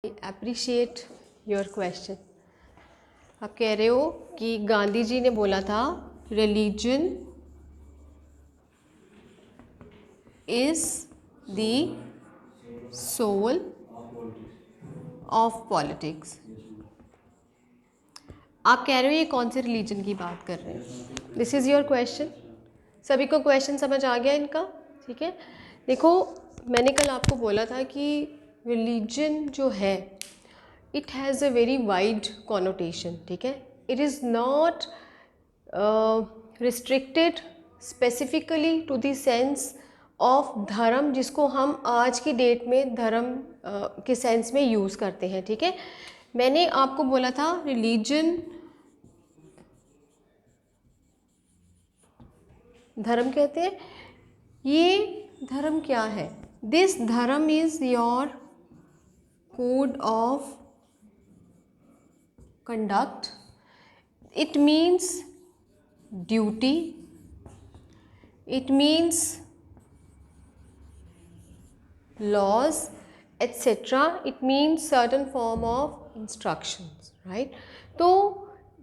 Appreciate your question. आप कह रहे हो कि गांधी जी ने बोला था religion is the soul of politics. आप कह रहे हो ये कौन से रिलीजन की बात कर रहे हैं? This is your question. सभी को क्वेश्चन समझ आ गया इनका? ठीक है, देखो मैंने कल आपको बोला था कि रिलीजन जो है it has a very wide connotation. ठीक है, it is not restricted specifically to the sense of dharma, जिसको हम आज की डेट में धर्म के सेंस में यूज़ करते हैं। ठीक है, मैंने आपको बोला था रिलीजन धर्म कहते हैं। ये धर्म क्या है? दिस धर्म is your code of conduct. It means duty, it means laws etc. it means certain form of instructions, right? तो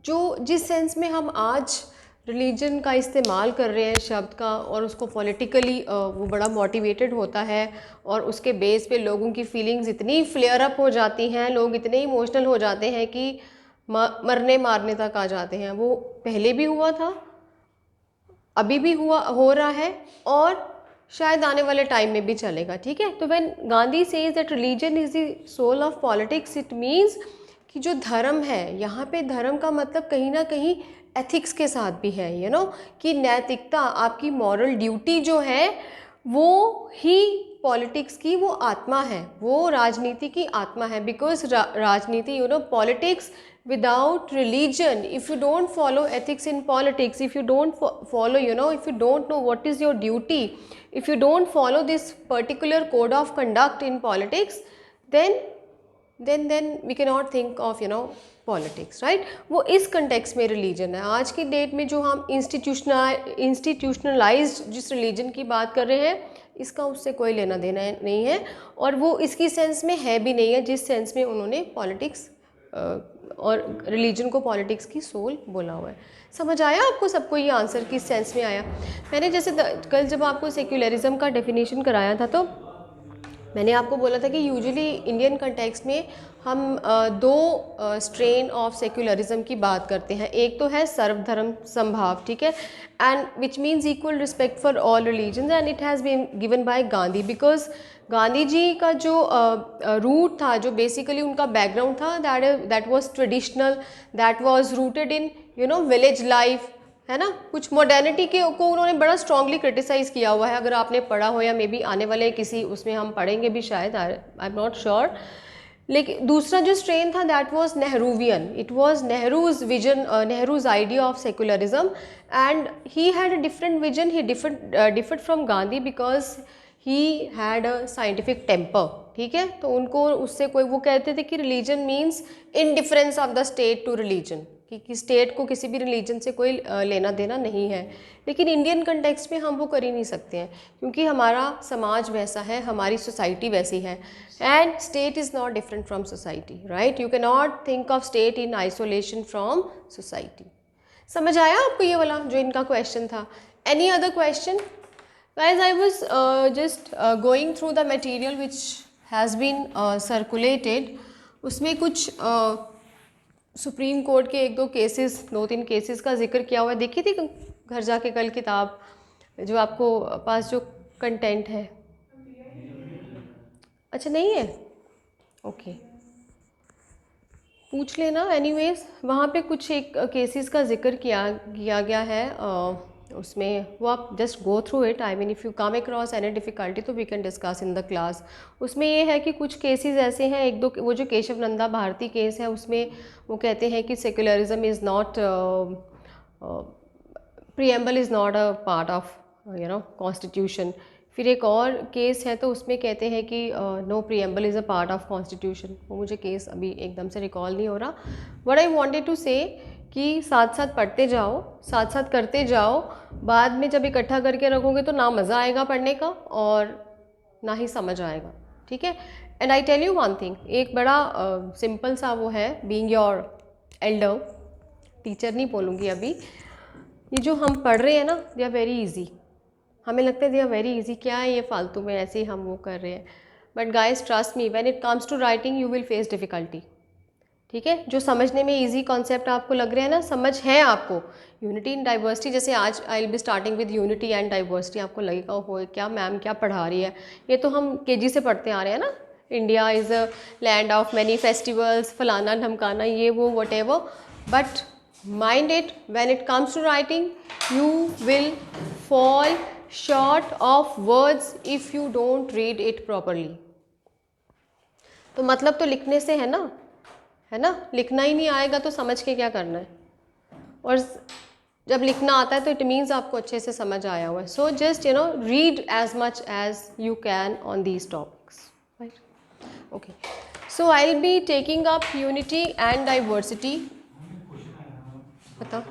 जो जिस सेंस में हम आज रिलीजन का इस्तेमाल कर रहे हैं शब्द का, और उसको पॉलिटिकली वो बड़ा मोटिवेटेड होता है और उसके बेस पे लोगों की फीलिंग्स इतनी फ्लेयर अप हो जाती हैं, लोग इतने इमोशनल हो जाते हैं कि मरने मारने तक आ जाते हैं। वो पहले भी हुआ था, अभी भी हो रहा है और शायद आने वाले टाइम में भी चलेगा। ठीक है, तो when Gandhi says that religion is the soul of politics, it means कि जो धर्म है, यहाँ पे धर्म का मतलब कहीं ना कहीं एथिक्स के साथ भी है, यू नो, कि नैतिकता, आपकी मॉरल ड्यूटी जो है वो ही पॉलिटिक्स की वो आत्मा है, वो राजनीति की आत्मा है। बिकॉज राजनीति, you know, politics without religion, if you don't follow ethics in politics, if you don't follow, you know, if you don't know what is your duty, if you don't follow this particular code of conduct in politics, then we cannot think of, you know, politics, right? वो इस context में religion है। आज की date में जो हम institutionalized जिस religion की बात कर रहे हैं, इसका उससे कोई लेना देना नहीं है, और वो इसकी सेंस में है भी नहीं है जिस सेंस में उन्होंने पॉलिटिक्स और रिलीजन को पॉलिटिक्स की सोल बोला हुआ है। समझ आया आपको सबको? ये आंसर किस सेंस में आया? मैंने जैसे कल जब आपको सेक्युलरिज्म का डेफिनेशन कराया था, तो मैंने आपको बोला था कि यूजुअली इंडियन कंटेक्स्ट में हम दो स्ट्रेन ऑफ सेक्युलरिज्म की बात करते हैं। एक तो है सर्वधर्म समभाव, ठीक है, and which means equal respect for all religions, and it has been given by Gandhi. Because Gandhi ji का जो रूट था, जो बेसिकली उनका बैकग्राउंड था, that was traditional, that was rooted in, you know, village life, है ना। कुछ मॉडर्निटी को उन्होंने बड़ा स्ट्रांगली क्रिटिसाइज़ किया हुआ है। अगर आपने पढ़ा हो, या मे बी आने वाले किसी उसमें हम पढ़ेंगे भी शायद, आई एम नॉट श्योर। लेकिन दूसरा जो स्ट्रेन था, that was Nehruvian. It was Nehru's vision, Nehru's idea of secularism, and he had a different vision. He differed from Gandhi because he had a scientific temper. ठीक है, तो उनको उससे कोई, वो कहते थे कि religion means indifference of the state to religion, कि स्टेट को किसी भी रिलीजन से कोई लेना देना नहीं है। लेकिन इंडियन कंटेक्स्ट में हम वो कर ही नहीं सकते हैं, क्योंकि हमारा समाज वैसा है, हमारी सोसाइटी वैसी है, and state is not different from society, right? You can not think of state in isolation from society. समझ आया आपको ये वाला जो इनका क्वेश्चन था? Any other question? Guys, I was just going through the material which has been circulated. उसमें कुछ सुप्रीम कोर्ट के एक दो केसेस, दो तीन केसेस का जिक्र किया हुआ है। देखी थी घर जाके कल किताब, जो आपको पास जो कंटेंट है? अच्छा, नहीं है? ओके, पूछ लेना। एनीवेज, वहाँ पे कुछ एक केसेस का जिक्र किया गया है। उसमें वो आप just go through it. I mean, if you come across any difficulty तो we can discuss in the class. उसमें ये है कि कुछ केसेस ऐसे हैं, एक दो, वो जो केशव नंदा भारती केस है, उसमें वो कहते हैं कि secularism is not, preamble is not a part of, you no, constitution. फिर एक और केस है, तो उसमें कहते हैं कि no, preamble is a part of constitution. वो मुझे केस अभी एकदम से रिकॉल नहीं हो रहा। व्हाट आई वांटेड टू से कि साथ साथ पढ़ते जाओ, साथ साथ करते जाओ। बाद में जब इकट्ठा करके रखोगे तो ना मज़ा आएगा पढ़ने का और ना ही समझ आएगा। ठीक है, and I tell you one thing, एक बड़ा सिंपल सा वो है, बीइंग योर एल्डर, टीचर नहीं बोलूँगी अभी, ये जो हम पढ़ रहे हैं ना, दे आर वेरी इजी। हमें लगता है दे आर वेरी इजी, क्या है ये फालतू में ऐसे ही हम वो कर रहे हैं, but guys trust me, when it comes to writing you will face difficulty. ठीक है, जो समझने में इजी कॉन्सेप्ट आपको लग रहे हैं ना, समझ है आपको, यूनिटी इन डाइवर्सिटी, जैसे आज आई will be starting with unity and diversity, आपको लगेगा हो क्या मैम क्या पढ़ा रही है, ये तो हम केजी से पढ़ते आ रहे हैं ना, India is a land of many festivals, फलाना ढमकाना, ये वो whatever, but mind it, when it comes to writing you will fall short of words if you don't read it properly. तो मतलब तो लिखने से है ना, है ना, लिखना ही नहीं आएगा तो समझ के क्या करना है, और जब लिखना आता है तो इट मीन्स आपको अच्छे से समझ आया हुआ है। So just read as much as you can on these topics, right. Okay, so I will be taking up unity and diversity. बताओ।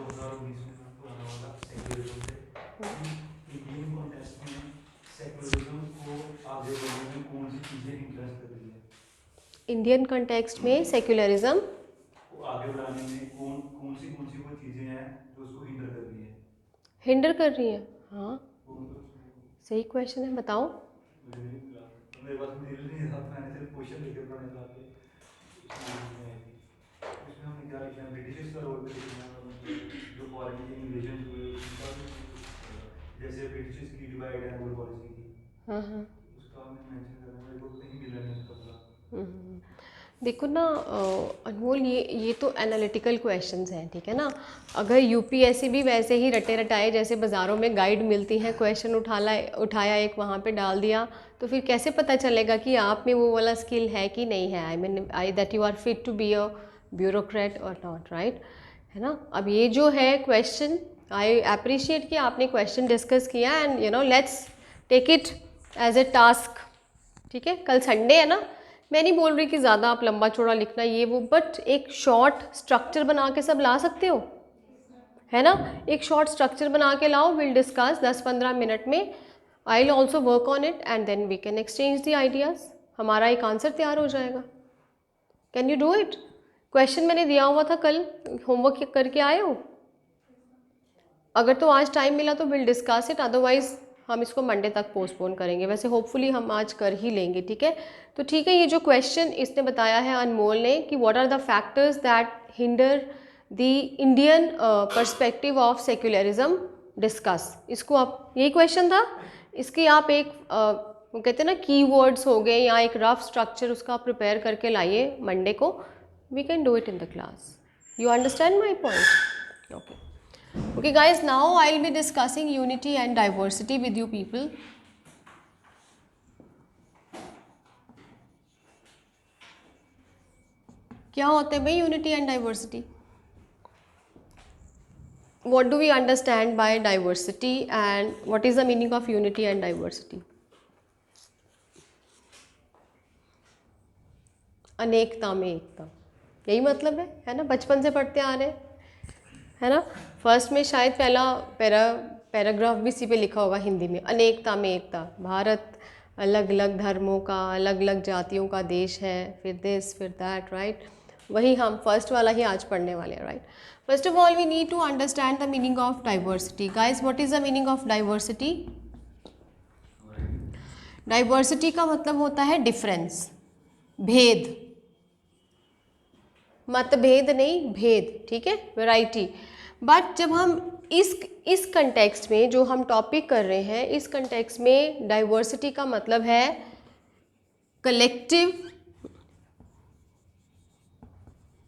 इंडियन कंटेक्स्ट में सेक्युलरिज्म को आगे बढ़ाने में कौन सी वो चीजें हैं जो उसको हिंडर कर रही हैं? हिंडर कर रही हैं, हाँ सही क्वेश्चन है, बताओ। मेरे पास मटेरियल नहीं था, मैंने सिर्फ क्वेश्चन लिखे पुराने साल के, उसमें हमने क्या लिखा है, ब्रिटिश का रोल भी लिखना है, जो फॉरेन इन्वेजन हुए उनका भी, जैसे ब्रिटिश की डिवाइड है रूल पॉलिसी की, हाँ हाँ, उसका हमें मेंशन करना है, मेरे को कहीं मिला नहीं उसका पूरा। देखो ना अनमोल, ये तो एनालिटिकल क्वेश्चंस हैं, ठीक है ना। अगर यूपीएससी भी वैसे ही रटे रटाए जैसे बाज़ारों में गाइड मिलती है, क्वेश्चन उठाया एक वहाँ पे डाल दिया, तो फिर कैसे पता चलेगा कि आप में वो वाला स्किल है कि नहीं है, I that you are fit to be a bureaucrat और नॉट, राइट, है ना। अब ये जो है क्वेश्चन, आई अप्रिशिएट कि आपने क्वेश्चन डिस्कस किया, and let's take it as a task, ठीक है। कल संडे है ना, मैं नहीं बोल रही कि ज़्यादा आप लंबा चौड़ा लिखना ये वो, बट एक शॉर्ट स्ट्रक्चर बना के सब ला सकते हो, है ना। एक शॉर्ट स्ट्रक्चर बना के लाओ, विल डिस्कस 10-15 मिनट में, I will also work on it and then we can exchange the ideas, हमारा एक आंसर तैयार हो जाएगा। Can you do it? Question मैंने दिया हुआ था कल, होमवर्क करके आए हो? अगर तो आज टाइम मिला तो विल डिस्कस इट, अदरवाइज हम इसको मंडे तक पोस्टपोन करेंगे, वैसे होपफुली हम आज कर ही लेंगे, ठीक है। तो ठीक है, ये जो क्वेश्चन इसने बताया है अनमोल ने कि what are the factors that hinder the Indian perspective of secularism, discuss, इसको आप, यही क्वेश्चन था, इसकी आप एक वो कहते हैं ना कीवर्ड्स हो गए या एक रफ स्ट्रक्चर, उसका प्रिपेयर करके लाइए मंडे को, we can do it in the class. You understand my point? Okay. Okay guys, now I will be discussing unity and diversity with you people. क्या होते हैं भाई unity and diversity? What do we understand by diversity and what is the meaning of unity and diversity? अनेकता में एकता, यही मतलब है ना, बचपन से पढ़ते आ रहे हैं, है ना। फर्स्ट में शायद पहला पैराग्राफ भी इसी पे लिखा होगा हिंदी में, अनेकता में एकता, भारत अलग अलग धर्मों का, अलग अलग जातियों का देश है, फिर दिस फिर दैट, राइट। वही हम फर्स्ट वाला ही आज पढ़ने वाले हैं, right. First of all we need to understand the meaning of diversity. Guys, what is the meaning of diversity? Diversity का मतलब होता है डिफरेंस, भेद, मतभेद नहीं, भेद, ठीक है, वैरायटी। बट जब हम इस कंटेक्स्ट में जो हम टॉपिक कर रहे हैं, इस कंटेक्स्ट में डाइवर्सिटी का मतलब है कलेक्टिव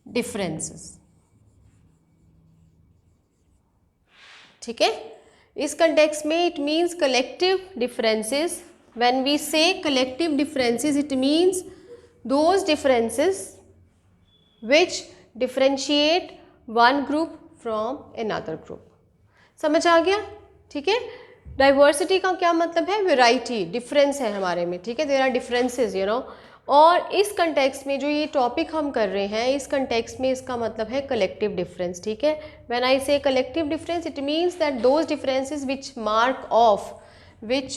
डिफरेंसेस, ठीक है। इस कंटेक्स्ट में it means collective differences. When we say collective differences, it means those differences which differentiate one group from another group. समझ आ गया? ठीक है। डाइवर्सिटी का क्या मतलब है? वेराइटी, डिफरेंस है हमारे में, ठीक है, देयर आर डिफरेंसेस, और इस कंटेक्स्ट में जो ये टॉपिक हम कर रहे हैं, इस कंटेक्स्ट में इसका मतलब है कलेक्टिव डिफरेंस, ठीक है। व्हेन आई से collective difference, it means that those differences which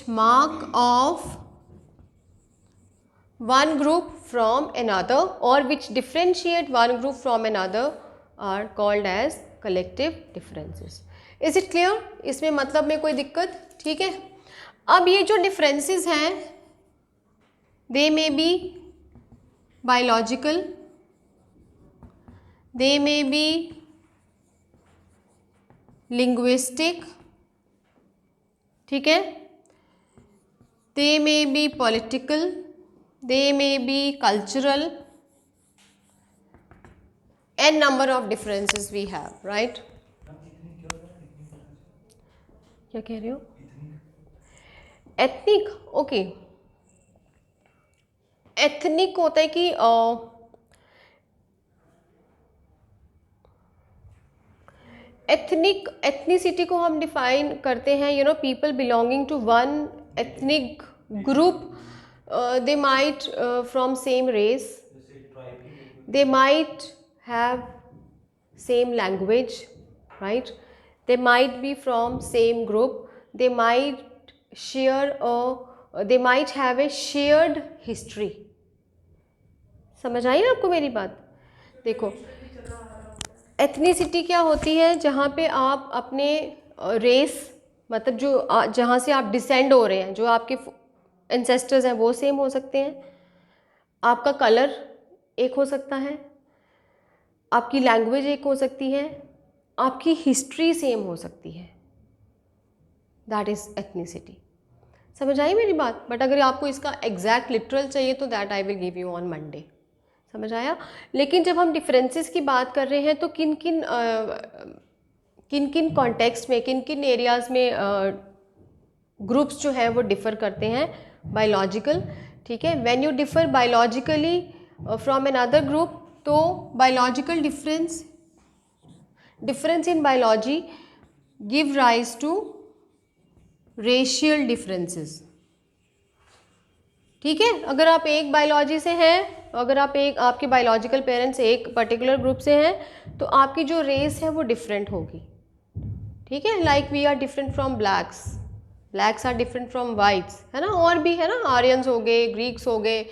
mark off one group from another or which differentiate one group from another are called as collective differences. Is it clear? इसमें मतलब में कोई दिक्कत? ठीक है. अब ये जो differences हैं they may be biological, they may be linguistic, ठीक है, they may be political, they may be cultural, n number of differences we have, right? क्या कह रहे हो? Ethnic, okay. एथनिक होता है कि एथनिसिटी को हम डिफाइन करते हैं, you know, people belonging to one ethnic group. They might from same race, they might have same language, right? They might be from same group, they might they might have a shared history. समझ आई आपको मेरी बात? देखो, ethnicity क्या होती है? जहाँ पे आप अपने रेस, मतलब जो जहाँ से आप डिसेंड हो रहे हैं, जो आपके एंसेस्टर्स हैं वो सेम हो सकते हैं, आपका कलर एक हो सकता है, आपकी लैंग्वेज एक हो सकती है, आपकी हिस्ट्री सेम हो सकती है. That is ethnicity. समझ आई मेरी बात? बट अगर आपको इसका एग्जैक्ट लिटरल चाहिए तो that I will give you on Monday. समझ आया? लेकिन जब हम डिफरेंसेस की बात कर रहे हैं तो किन किन कॉन्टेक्स्ट में, किन किन एरियाज़ में ग्रुप्स जो हैं वो डिफ़र करते हैं? बायोलॉजिकल, ठीक है. When you differ biologically from another group, तो biological difference in biology give rise to racial differences. ठीक है. अगर आप एक बायोलॉजी से हैं, अगर आपके बायोलॉजिकल पेरेंट्स एक पर्टिकुलर ग्रुप से हैं, तो आपकी जो रेस है वो डिफरेंट होगी. ठीक है. Like we are different from blacks are different from whites, है ना. और भी है ना, आर्यंस हो गए, ग्रीक्स हो गए,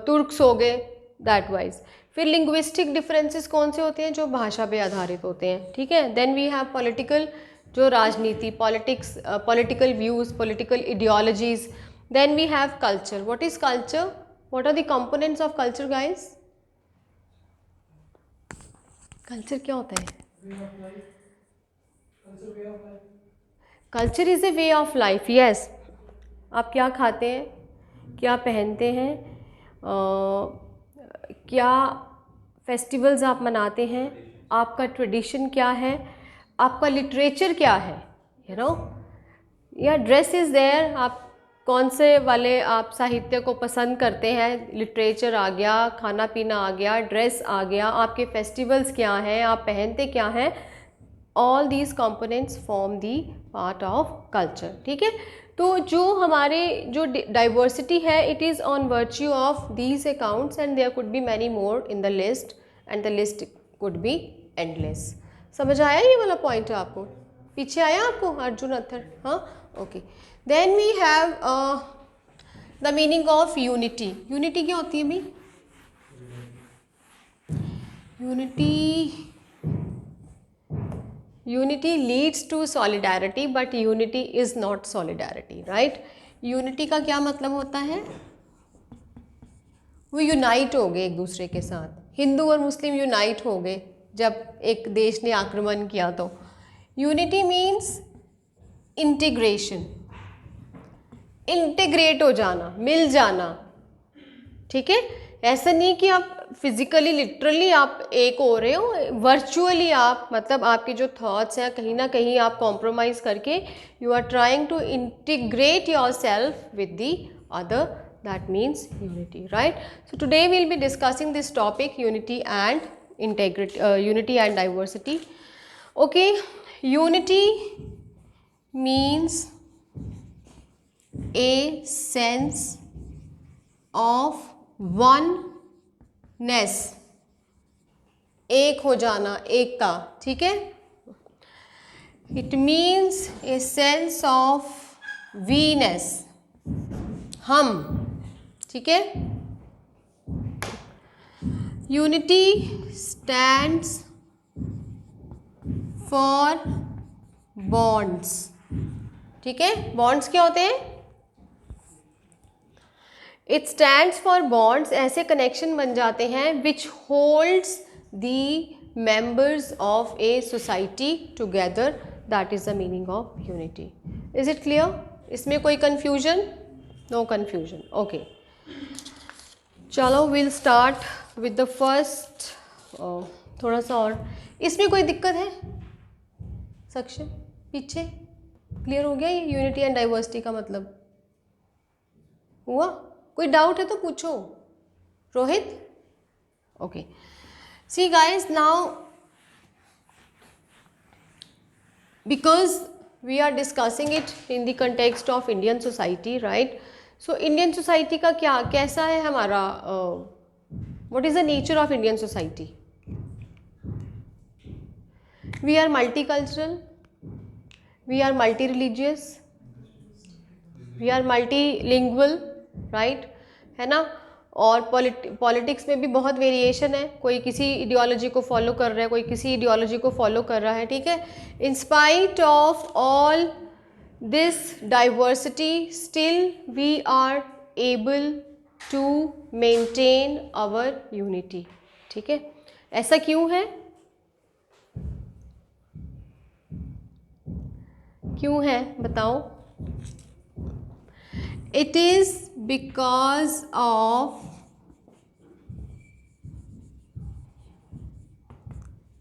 तुर्क्स हो गए, दैट वाइज. फिर लिंग्विस्टिक डिफरेंसेस कौन से होते हैं? जो भाषा पे आधारित होते हैं. ठीक है. देन वी हैव पॉलिटिकल, जो राजनीति, politics, political views, political ideologies. Then we have culture. What is culture? What are the components of culture, guys? Culture क्या होता है? Culture is a way of life. Yes. आप क्या खाते हैं, क्या पहनते हैं, क्या फेस्टिवल्स आप मनाते हैं, आपका ट्रेडिशन क्या है, आपका लिटरेचर क्या है, यू नो, या ड्रेस इज़ देयर. आप कौन से वाले आप साहित्य को पसंद करते हैं? लिटरेचर आ गया, खाना पीना आ गया, ड्रेस आ गया, आपके फेस्टिवल्स क्या हैं, आप पहनते क्या हैं. All these components form the part of culture. ठीक है. तो जो हमारे जो डाइवर्सिटी है, it is on virtue of these accounts and there could be many more in the list and the list could be endless. समझ आया ये वाला पॉइंट आपको? पीछे आया आपको अर्जुन अथर? हाँ, okay. Then we have the meaning of unity. Unity क्या होती है भी? Unity leads to solidarity, but unity is not solidarity, right? Unity का क्या मतलब होता है? वो यूनाइट हो गए एक दूसरे के साथ. हिंदू और मुस्लिम यूनाइट हो गए जब एक देश ने आक्रमण किया. तो यूनिटी मीन्स इंटीग्रेशन, इंटीग्रेट हो जाना, मिल जाना. ठीक है. ऐसा नहीं कि आप फिजिकली लिटरली आप एक हो रहे हो, वर्चुअली आप, मतलब आपके जो थॉट्स हैं कहीं ना कहीं आप कॉम्प्रोमाइज करके you are trying to integrate yourself with the other. That means unity, right. So today we will be discussing this topic, unity and diversity. Okay. Unity means a sense of oneness, एक हो जाना, एकता. ठीक है. it means a sense of we-ness, हम. ठीक है. Unity stands for bonds. ठीक है, बॉन्ड्स क्या होते हैं? इट स्टैंड्स फॉर बॉन्ड्स, ऐसे कनेक्शन बन जाते हैं विच holds the members of a society together, that is the meaning of unity. Is it clear? इसमें कोई confusion? No confusion. Okay. चलो we'll start with the first. थोड़ा सा और, इसमें कोई दिक्कत है? सेक्शन पीछे क्लियर हो गया ये यूनिटी एंड डाइवर्सिटी का मतलब हुआ? कोई डाउट है तो पूछो। Rohit? Okay. See guys, now because we are discussing it in the context of Indian society, right? So Indian society का क्या कैसा है हमारा, what is the nature of Indian society? We are multicultural, we are multi-religious, we are multilingual, right? है ना? और politics में भी बहुत वेरिएशन है, कोई किसी आइडियोलॉजी को फॉलो कर रहा है, कोई किसी आइडियोलॉजी को फॉलो कर रहा है। ठीक है, in spite of all this diversity still we are able to maintain our unity. ठीक है, ऐसा क्यों है? क्यों है बताओ? It is because of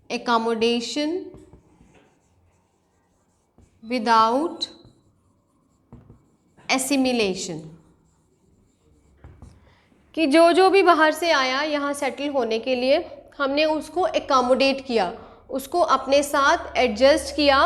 accommodation without assimilation, कि जो भी बाहर से आया यहाँ सेटल होने के लिए हमने उसको एकोमोडेट किया, उसको अपने साथ एडजस्ट किया,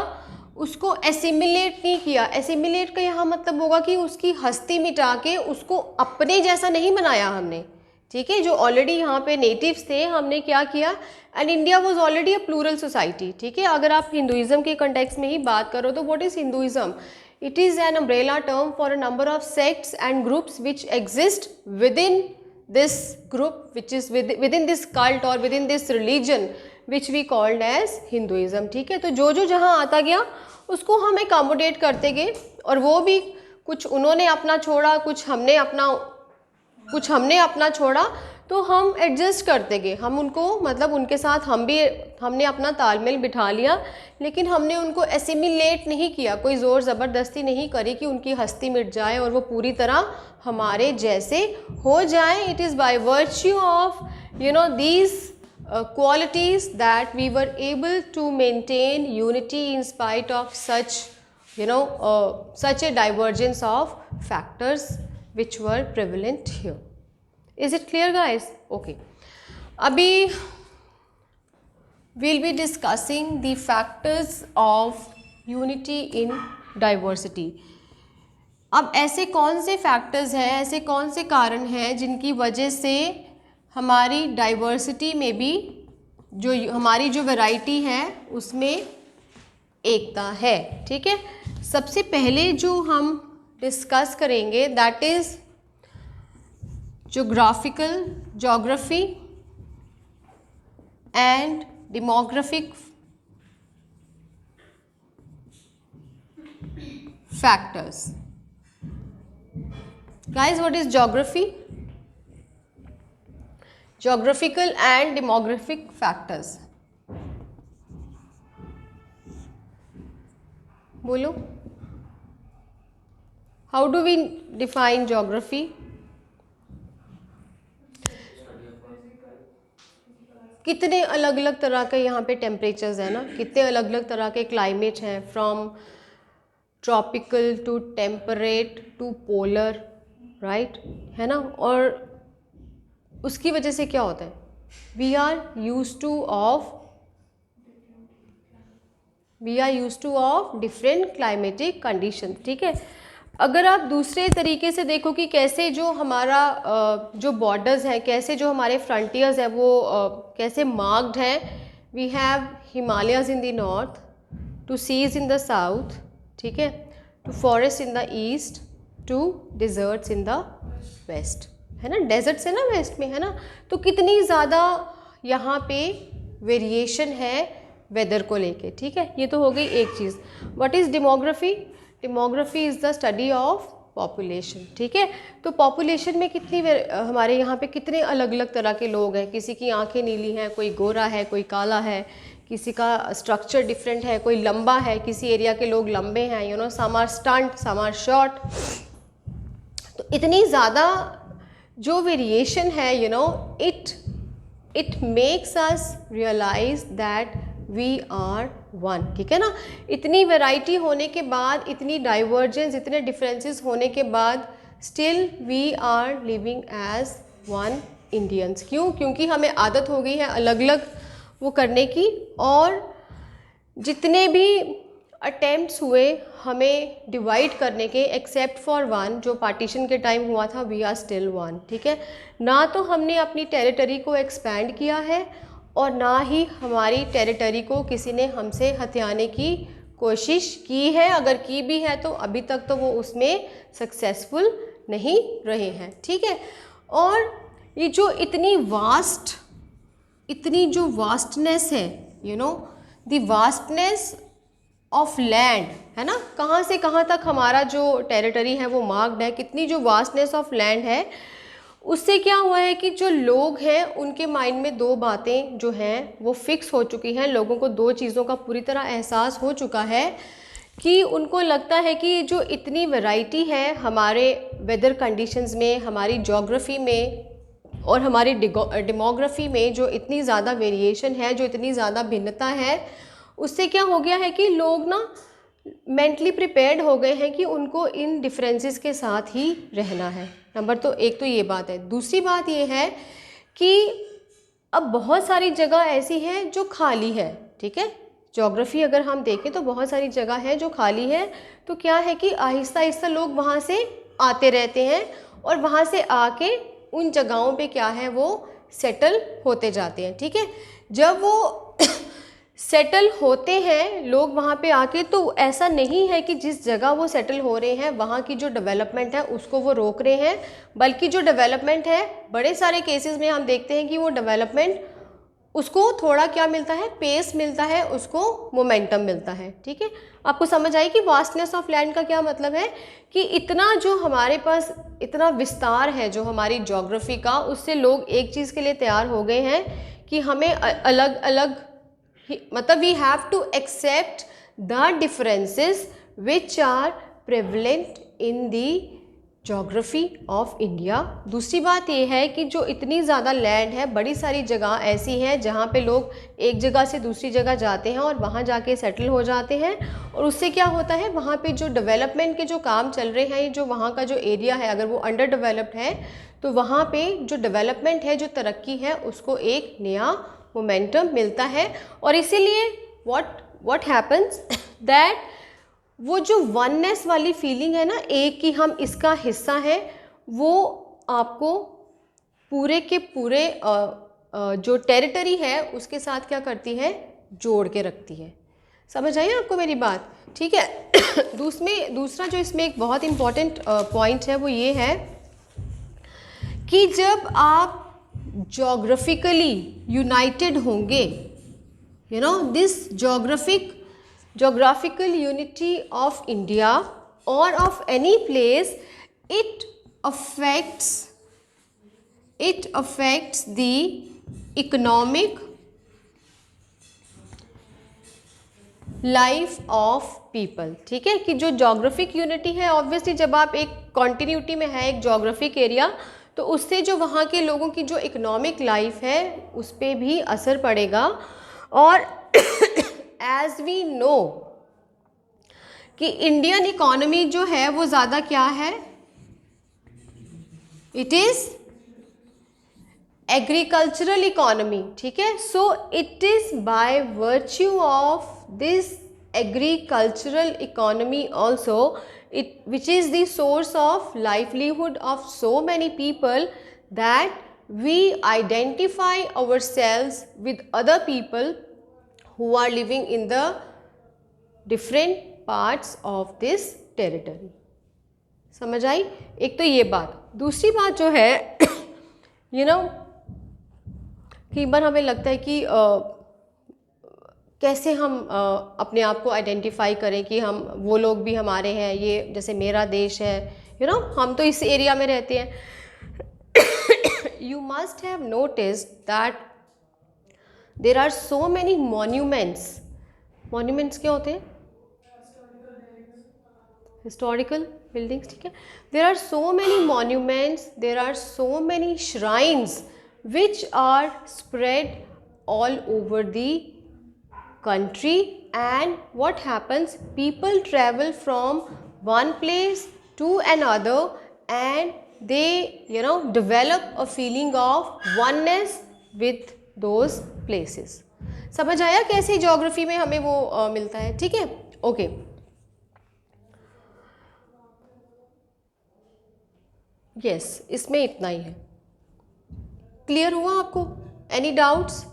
उसको एसिमिलेट नहीं किया। एसिमिलेट का यहाँ मतलब होगा कि उसकी हस्ती मिटा के उसको अपने जैसा नहीं बनाया हमने। ठीक है, जो ऑलरेडी यहाँ पे नेटिव्स थे हमने क्या किया, and India was already a plural society. ठीक है, अगर आप हिंदुइज्म के कंटेक्स्ट में ही बात करो तो what is Hinduism? It is an umbrella term for a number of sects and groups which exist within this group, which is within this cult और within this religion which we called as Hinduism. ठीक है, तो जो जहाँ आता गया उसको हम एकोमोडेट करते गए, और वो भी कुछ उन्होंने अपना छोड़ा, कुछ हमने अपना छोड़ा, तो हम एडजस्ट करते गए। हम उनको मतलब उनके साथ हमने अपना तालमेल बिठा लिया, लेकिन हमने उनको एसिमिलेट नहीं किया, कोई ज़ोर ज़बरदस्ती नहीं करी कि उनकी हस्ती मिट जाए और वो पूरी तरह हमारे जैसे हो जाए। It is by virtue of these qualities that we were able to maintain unity in spite of such such a divergence of factors which were prevalent here. Is it clear guys? Okay, abhi we'll be discussing the factors of unity in diversity. अब ऐसे कौन से factors हैं, ऐसे कौन से कारण हैं जिनकी वजह से हमारी डाइवर्सिटी में भी जो हमारी जो वैरायटी है उसमें एकता है। ठीक है, सबसे पहले जो हम डिस्कस करेंगे that is geography and demographic factors. Guys, what is geography? Geographical and demographic factors. बोलो, how do we define geography? कितने अलग अलग तरह के यहाँ पे टेम्परेचर्स हैं ना, कितने अलग अलग तरह के क्लाइमेट हैं, from tropical to temperate to polar, right, है ना। और उसकी वजह से क्या होता है, we are use to of different climatic condition. ठीक है, अगर आप दूसरे तरीके से देखो कि कैसे जो हमारा जो बॉर्डर्स हैं, कैसे जो हमारे फ्रंटियर्स हैं वो कैसे मार्क्ड हैं, we have Himalayas in the north, to seas in the south, ठीक है, to forest in the east, to deserts in the west, है ना, डेजर्ट्स है ना वेस्ट में, है ना। तो कितनी ज़्यादा यहाँ पे वेरिएशन है वेदर को लेके, ठीक है। ये तो हो गई एक चीज़। What is demography? Demography is the study of population, ठीक है। तो पॉपुलेशन में कितनी हमारे यहाँ पे कितने अलग अलग तरह के लोग हैं। किसी की आंखें नीली हैं, कोई गोरा है, कोई काला है, किसी का स्ट्रक्चर डिफरेंट है, कोई लंबा है, किसी एरिया के लोग लंबे हैं, you know, some are stunt, some are short. तो इतनी ज़्यादा जो वेरिएशन है, you know, it makes us realize that we are one, ठीक है ना। इतनी वैरायटी होने के बाद, इतनी डाइवर्जेंस, इतने डिफरेंसेस होने के बाद, still we are living as one Indians. क्यों? क्योंकि हमें आदत हो गई है अलग अलग वो करने की, और जितने भी अटेम्प्ट्स हुए हमें डिवाइड करने के, एक्सेप्ट फॉर वन, जो पार्टीशन के टाइम हुआ था, वी आर स्टिल वन, ठीक है ना। तो हमने अपनी टेरिटरी को एक्सपैंड किया है, और ना ही हमारी टेरिटरी को किसी ने हमसे हथियाने की कोशिश की है। अगर की भी है तो अभी तक तो वो उसमें सक्सेसफुल नहीं रहे हैं, ठीक है। और ये जो इतनी जो वास्टनेस है, you no, the vastness of land, है ना, कहाँ से कहाँ तक हमारा जो टेरिटरी है वो मार्क्ड है, कितनी जो वास्टनेस ऑफ लैंड है, उससे क्या हुआ है कि जो लोग हैं उनके माइंड में दो बातें जो हैं वो फिक्स हो चुकी हैं। लोगों को दो चीज़ों का पूरी तरह एहसास हो चुका है कि उनको लगता है कि जो इतनी वैरायटी है हमारे वेदर कंडीशंस में, हमारी ज्योग्राफी में और हमारी डेमोग्राफी में, जो इतनी ज़्यादा वेरिएशन है, जो इतनी ज़्यादा भिन्नता है, उससे क्या हो गया है कि लोग ना मेंटली प्रिपेयर्ड हो गए हैं कि उनको इन डिफरेंसेस के साथ ही रहना है। नंबर तो एक तो ये बात है। दूसरी बात ये है कि अब बहुत सारी जगह ऐसी है जो खाली है, ठीक है। ज्योग्राफी अगर हम देखें तो बहुत सारी जगह है जो खाली है। तो क्या है कि आहिस्ता आहिस्ता लोग वहाँ से आते रहते हैं, और वहाँ से आके उन जगहों पे क्या है वो सेटल होते जाते हैं, ठीक है। जब वो सेटल होते हैं लोग वहाँ पे आके, तो ऐसा नहीं है कि जिस जगह वो सेटल हो रहे हैं वहाँ की जो डेवलपमेंट है उसको वो रोक रहे हैं, बल्कि जो डेवलपमेंट है बड़े सारे केसेस में हम देखते हैं कि वो डेवलपमेंट उसको थोड़ा क्या मिलता है, पेस मिलता है, उसको मोमेंटम मिलता है, ठीक है। आपको समझ आई कि वास्टनेस ऑफ लैंड का क्या मतलब है, कि इतना जो हमारे पास इतना विस्तार है जो हमारी ज्योग्राफी का, उससे लोग एक चीज़ के लिए तैयार हो गए हैं कि हमें अलग अलग, मतलब we have to accept the differences which are prevalent in the geography of India. दूसरी बात यह है कि जो इतनी ज़्यादा लैंड है, बड़ी सारी जगह ऐसी हैं जहाँ पे लोग एक जगह से दूसरी जगह जाते हैं और वहाँ जाके सेटल हो जाते हैं, और उससे क्या होता है, वहाँ पे जो डेवलपमेंट के जो काम चल रहे हैं, जो वहाँ का जो एरिया है अगर वो अंडर डेवलप्ड है, तो वहाँ पे जो डेवलपमेंट है, जो तरक्की है, उसको एक नया मोमेंटम मिलता है। और इसीलिए व्हाट हैपन्स दैट वो जो वननेस वाली फीलिंग है ना, एक कि हम इसका हिस्सा है, वो आपको पूरे के पूरे जो टेरिटरी है उसके साथ क्या करती है, जोड़ के रखती है। समझ आई आपको मेरी बात, ठीक है। दूसरा जो इसमें एक बहुत इम्पॉर्टेंट पॉइंट है वो ये है कि जब आप जोग्राफिकली यूनाइटेड होंगे, you know, this geographical unity of India or of any place, it affects the economic life of people, ठीक है। कि जो जोग्राफिक यूनिटी है, ऑब्वियसली जब आप एक कॉन्टिन्यूटी में है एक जोग्राफिक एरिया, तो उससे जो वहाँ के लोगों की जो इकोनॉमिक लाइफ है उस पर भी असर पड़ेगा। और एज वी नो कि इंडियन इकोनॉमी जो है वो ज़्यादा क्या है, इट इज़ एग्रीकल्चरल इकोनॉमी, ठीक है। So it is by virtue of this agricultural economy also it which is the source of livelihood of so many people that we identify ourselves with other people who are living in the different parts of this territory। समझ आई? एक तो ये बात। दूसरी बात जो है you know कई बार हमें लगता है कि कैसे हम अपने आप को आइडेंटिफाई करें कि हम वो लोग भी हमारे हैं, ये जैसे मेरा देश है, हम तो इस एरिया में रहते हैं. You must have noticed that there are so many monuments. Monuments क्या होते हैं? Historical buildings, ठीक है. There are so many monuments, there are so many shrines which are spread all over the country, and what happens, people travel from one place to another and they develop a feeling of oneness with those places. समझ आया कैसे geography में हमें वो मिलता है, ठीक है. ओके, यस, इसमें इतना ही है. क्लियर हुआ आपको? Any doubts?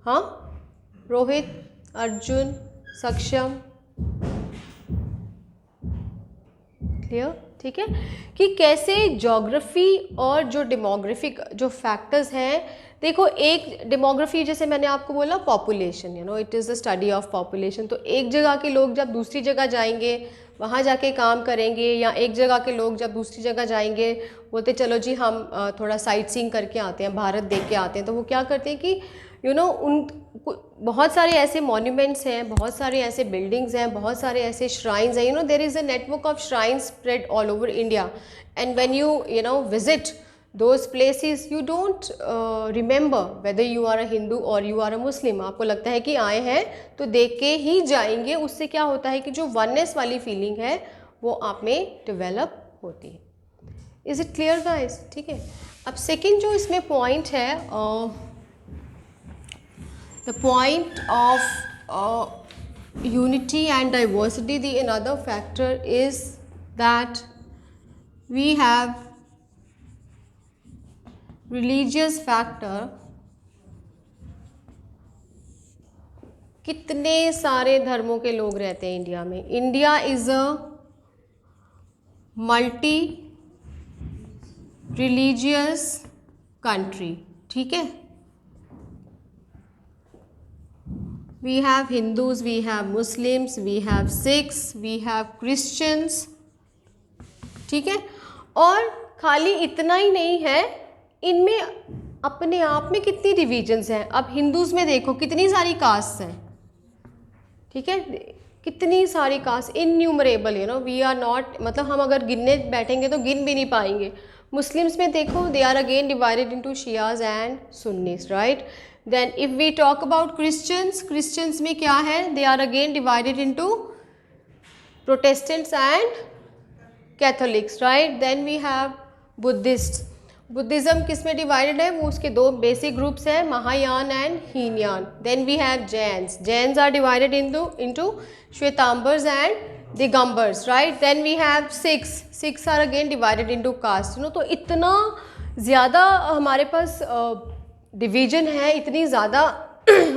हाँ, रोहित, अर्जुन, सक्षम, क्लियर, ठीक है. कि कैसे ज्योग्राफी और जो डेमोग्राफिक जो फैक्टर्स हैं, देखो एक डेमोग्राफी जैसे मैंने आपको बोला population, it is the study of population. तो एक जगह के लोग जब दूसरी जगह जाएंगे वहाँ जाके काम करेंगे, या एक जगह के लोग जब दूसरी जगह जाएंगे बोलते चलो जी हम थोड़ा साइट सीइंग करके आते हैं, भारत देख के आते हैं, तो वो क्या करते हैं कि उन बहुत सारे ऐसे मॉन्यूमेंट्स हैं, बहुत सारे ऐसे बिल्डिंग्स हैं, बहुत सारे ऐसे श्राइन्स हैं. There is a network of shrines spread all over India, and when you visit those places you don't remember whether you are a Hindu or you are a Muslim. आपको लगता है कि आए हैं तो देख के ही जाएंगे. उससे क्या होता है कि जो वननेस वाली फीलिंग है वो आप में डेवलप होती है. Is it clear guys? ठीक है. अब सेकंड जो इसमें पॉइंट है, the point of unity and diversity, the another factor is that we have religious factor. कितने सारे धर्मों के लोग रहते हैं इंडिया में. India is a multi religious country, ठीक है. We have Hindus, we have Muslims, we have Sikhs, we have Christians, ठीक है. और खाली इतना ही नहीं है, इनमें अपने आप में कितनी डिवीजन्स हैं. अब हिंदूज़ में देखो कितनी सारी कास्ट हैं, ठीक है, कितनी सारी caste, innumerable. We are not, मतलब हम अगर गिनने बैठेंगे तो गिन भी नहीं पाएंगे. मुस्लिम्स में देखो they are again divided into Shias and Sunnis, right. Then if we talk about Christians में क्या है, they are again divided into Protestants and Catholics, right. Then we have Buddhism किस में डिवाइडेड है, वो उसके दो बेसिक ग्रुप्स हैं, Mahayana and Hinayana. Then we have Jains are divided into Shvetambars and Digambars, right. Then we have Sikhs are again divided into caste. तो इतना ज़्यादा हमारे पास डिवीजन है, इतनी ज़्यादा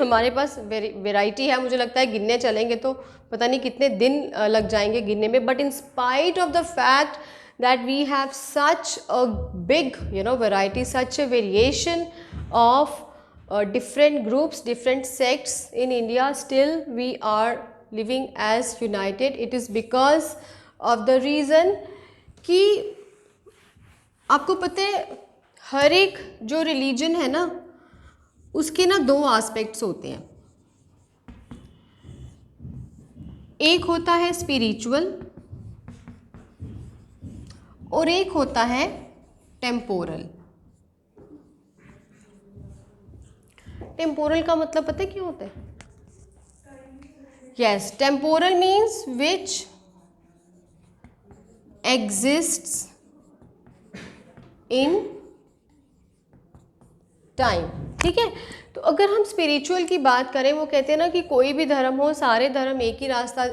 हमारे पास वेराइटी है. मुझे लगता है गिनने चलेंगे तो पता नहीं कितने दिन लग जाएंगे गिनने में. But in spite of the fact that we have such a big variety, such a variation of different groups, different sects in India, still we are living as united. It is because of the reason कि आपको पता है हर एक जो religion है ना उसके ना दो एस्पेक्ट्स होते हैं. एक होता है स्पिरिचुअल और एक होता है टेम्पोरल. टेम्पोरल का मतलब पता है क्या होता है? Yes, temporal means which exists in time, ठीक है. तो अगर हम स्पिरिचुअल की बात करें, वो कहते हैं ना कि कोई भी धर्म हो, सारे धर्म एक ही रास्ता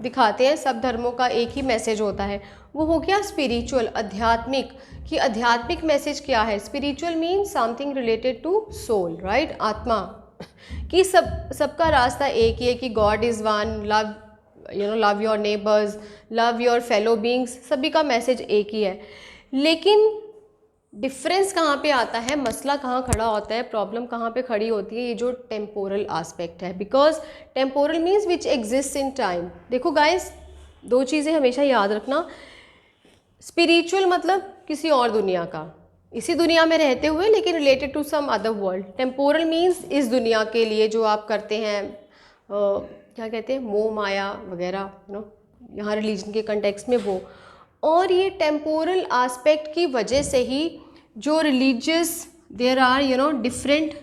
दिखाते हैं, सब धर्मों का एक ही मैसेज होता है. वो हो गया स्पिरिचुअल, आध्यात्मिक. कि आध्यात्मिक मैसेज क्या है? Spiritual means something related to soul, right, आत्मा. कि सबका रास्ता एक ही है कि God is one, love your neighbours, love your fellow beings, सभी का मैसेज एक ही है. लेकिन डिफरेंस कहाँ पे आता है, मसला कहाँ खड़ा होता है, प्रॉब्लम कहाँ पे खड़ी होती है, ये जो टेम्पोरल आस्पेक्ट है, because temporal means which exist in time. देखो गाइस, दो चीज़ें हमेशा याद रखना, स्पिरिचुअल मतलब किसी और दुनिया का, इसी दुनिया में रहते हुए लेकिन related to some other world. Temporal means इस दुनिया के लिए जो आप करते हैं, क्या कहते हैं, मोह माया वगैरह, यहाँ रिलीजन के कंटेक्स्ट में वो। और ये टेम्पोरल आस्पेक्ट की वजह से ही जो religious, there are different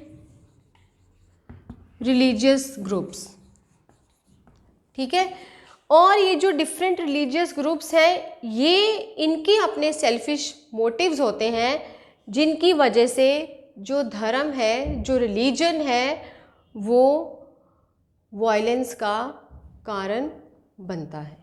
religious groups, ठीक है। और ये जो डिफरेंट रिलीजियस ग्रुप्स हैं, ये इनके अपने सेल्फिश मोटिव्स होते हैं, जिनकी वजह से जो धर्म है, जो रिलीजन है, वो वायलेंस का कारण बनता है।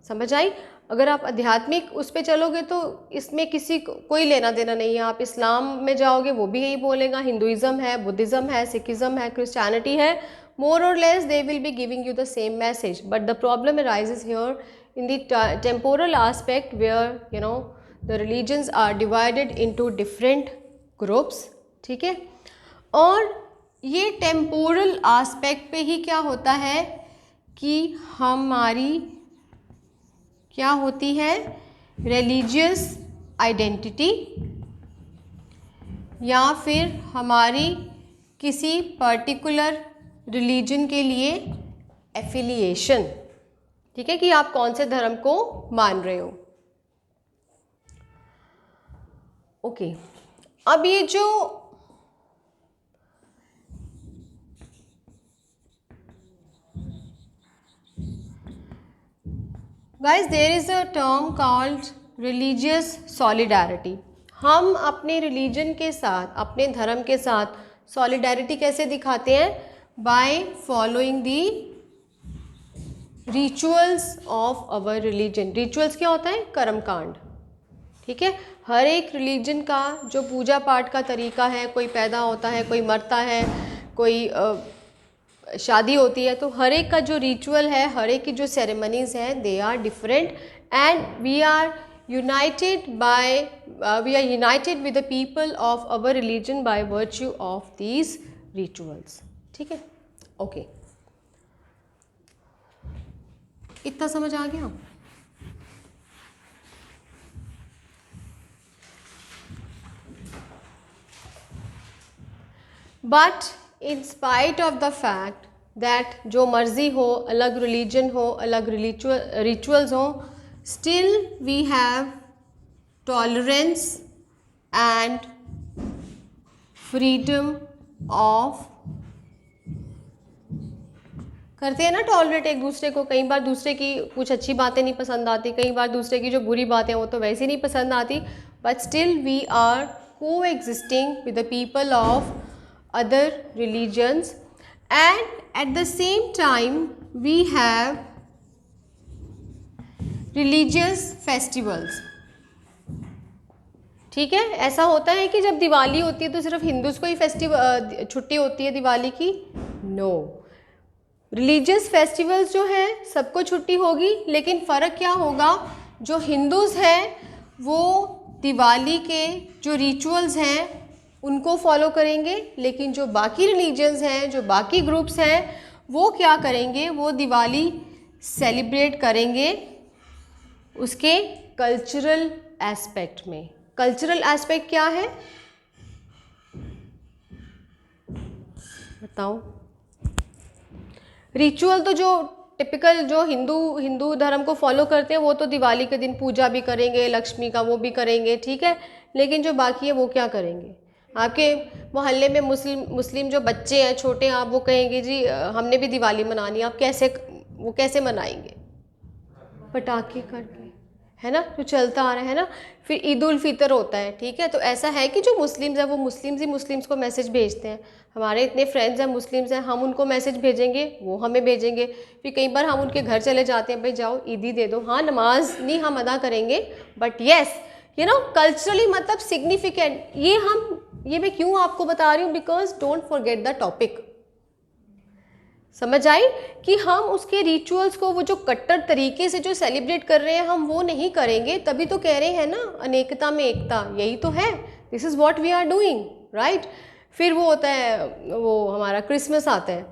समझ आई? अगर आप आध्यात्मिक उस पे चलोगे तो इसमें किसी को कोई लेना देना नहीं है। आप इस्लाम में जाओगे वो भी यही बोलेगा, हिंदुइज़्म है, बुद्धिज़्म है, सिखिज़्म है, क्रिश्चियनिटी है, more or less they will be giving you the same message, but the problem arises here in the temporal aspect where the religions are divided into different groups, ठीक है। और ये temporal aspect पे ही क्या होता है कि हमारी क्या होती है, रिलीजियस आइडेंटिटी या फिर हमारी किसी पर्टिकुलर रिलीजन के लिए एफिलिएशन, ठीक है, कि आप कौन से धर्म को मान रहे हो। ओके, अब ये जो guys, there is a term called religious solidarity. हम अपने रिलीजन के साथ, अपने धर्म के साथ सॉलिडारिटी कैसे दिखाते हैं? By following the rituals of our religion. Rituals क्या होता है? कर्मकांड, ठीक है। हर एक रिलीजन का जो पूजा पाठ का तरीका है, कोई पैदा होता है, कोई मरता है, कोई शादी होती है, तो हर एक का जो रिचुअल है, हर एक की जो सेरेमनीज हैं, they are different and we are united with the people of our religion by virtue of these rituals, ठीक है। ओके, इतना समझ आ गया? But in spite of the fact that जो मर्जी हो, अलग रिलीजन हो, अलग रिचुअल्स हो, still we have tolerance and freedom of, करते हैं ना टॉलरेट एक दूसरे को। कई बार दूसरे की कुछ अच्छी बातें नहीं पसंद आती, कई बार दूसरे की जो बुरी बातें वो तो वैसे नहीं पसंद आती, बट स्टिल वी आर को existing with the people of other religions and at the same time we have religious festivals, ठीक है। ऐसा होता है कि जब दिवाली होती है तो सिर्फ हिंदूज को ही फेस्टिवल छुट्टी होती है दिवाली की? नो, रिलीजियस फेस्टिवल्स जो है सबको छुट्टी होगी, लेकिन फ़र्क क्या होगा? जो हिंदूज हैं वो दिवाली के जो रिचुअल्स हैं उनको फॉलो करेंगे, लेकिन जो बाकी रिलीजन्स हैं, जो बाकी ग्रुप्स हैं, वो क्या करेंगे? वो दिवाली सेलिब्रेट करेंगे उसके कल्चरल एस्पेक्ट में। कल्चरल एस्पेक्ट क्या है बताओ? रिचुअल तो जो टिपिकल जो हिंदू धर्म को फॉलो करते हैं वो तो दिवाली के दिन पूजा भी करेंगे, लक्ष्मी का वो भी करेंगे, ठीक है। लेकिन जो बाकी है वो क्या करेंगे? आपके मोहल्ले में मुस्लिम जो बच्चे हैं छोटे, आप वो कहेंगे जी हमने भी दिवाली मनानी है, आप कैसे मनाएंगे? पटाखे करके, है ना, जो चलता आ रहा है ना। फिर ईद उल फितर होता है, ठीक है। तो ऐसा है कि जो मुस्लिम्स हैं वो मुस्लिम्स को मैसेज भेजते हैं। हमारे इतने फ्रेंड्स हैं मुस्लिम्स हैं, हम उनको मैसेज भेजेंगे, वो हमें भेजेंगे। फिर कई बार हम उनके घर चले जाते हैं, भाई जाओ ईदी दे दो। हाँ, नमाज नहीं हम अदा करेंगे, बट येस कल्चरली मतलब सिग्निफिकेंट। ये मैं क्यों आपको बता रही हूँ? Because don't forget the topic. समझ आई कि हम उसके रिचुअल्स को वो जो कट्टर तरीके से जो सेलिब्रेट कर रहे हैं हम वो नहीं करेंगे, तभी तो कह रहे हैं ना अनेकता में एकता, यही तो है, this is what we are doing, right. फिर वो होता है, वो हमारा क्रिसमस आता है,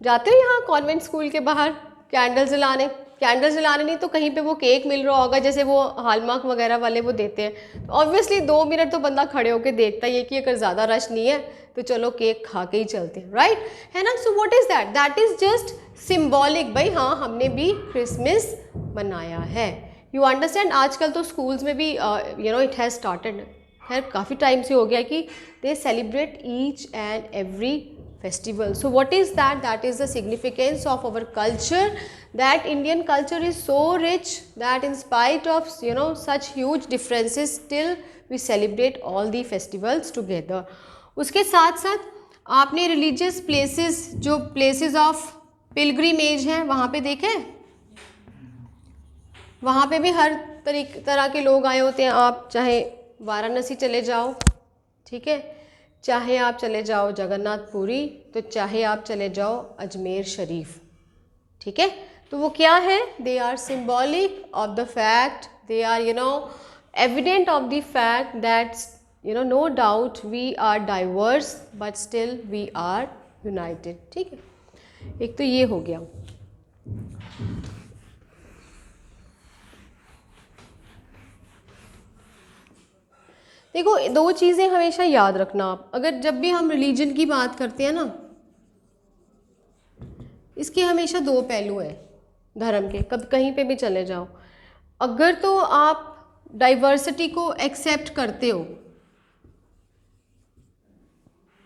जाते हो यहाँ कॉन्वेंट स्कूल के बाहर कैंडल्स जलाने नहीं तो कहीं पे वो केक मिल रहा होगा, जैसे वो हॉलमार्क वगैरह वाले वो देते हैं, तो ऑब्वियसली 2 मिनट तो बंदा खड़े होकर देखता ही है कि अगर ज़्यादा रश नहीं है तो चलो केक खा के ही चलते हैं, राइट, है ना। So what is that, that is just symbolic, भाई हाँ हमने भी क्रिसमस मनाया है, यू अंडरस्टैंड। आजकल तो स्कूल्स में भी इट हैज़ स्टार्टेड, खैर काफ़ी टाइम से हो गया कि दे celebrate each and every festival. So what is that? That is the significance of our culture, that Indian culture is so rich that in spite of such huge differences still we celebrate all the festivals together. उसके साथ साथ आपने religious places, जो places of pilgrimage हैं वहाँ पे देखे, वहाँ पे भी हर तरह के लोग आए होते हैं। आप चाहे वाराणसी चले जाओ, ठीक है, चाहे आप चले जाओ जगन्नाथपुरी, तो चाहे आप चले जाओ अजमेर शरीफ, ठीक है, तो वो क्या है, they are symbolic of the fact, they are evident of the fact that no doubt we are diverse but still we are united, ठीक है। एक तो ये हो गया। देखो 2 चीज़ें हमेशा याद रखना आप, अगर जब भी हम रिलीजन की बात करते हैं ना, इसके हमेशा 2 पहलू हैं धर्म के, कब कहीं पे भी चले जाओ, अगर तो आप डाइवर्सिटी को एक्सेप्ट करते हो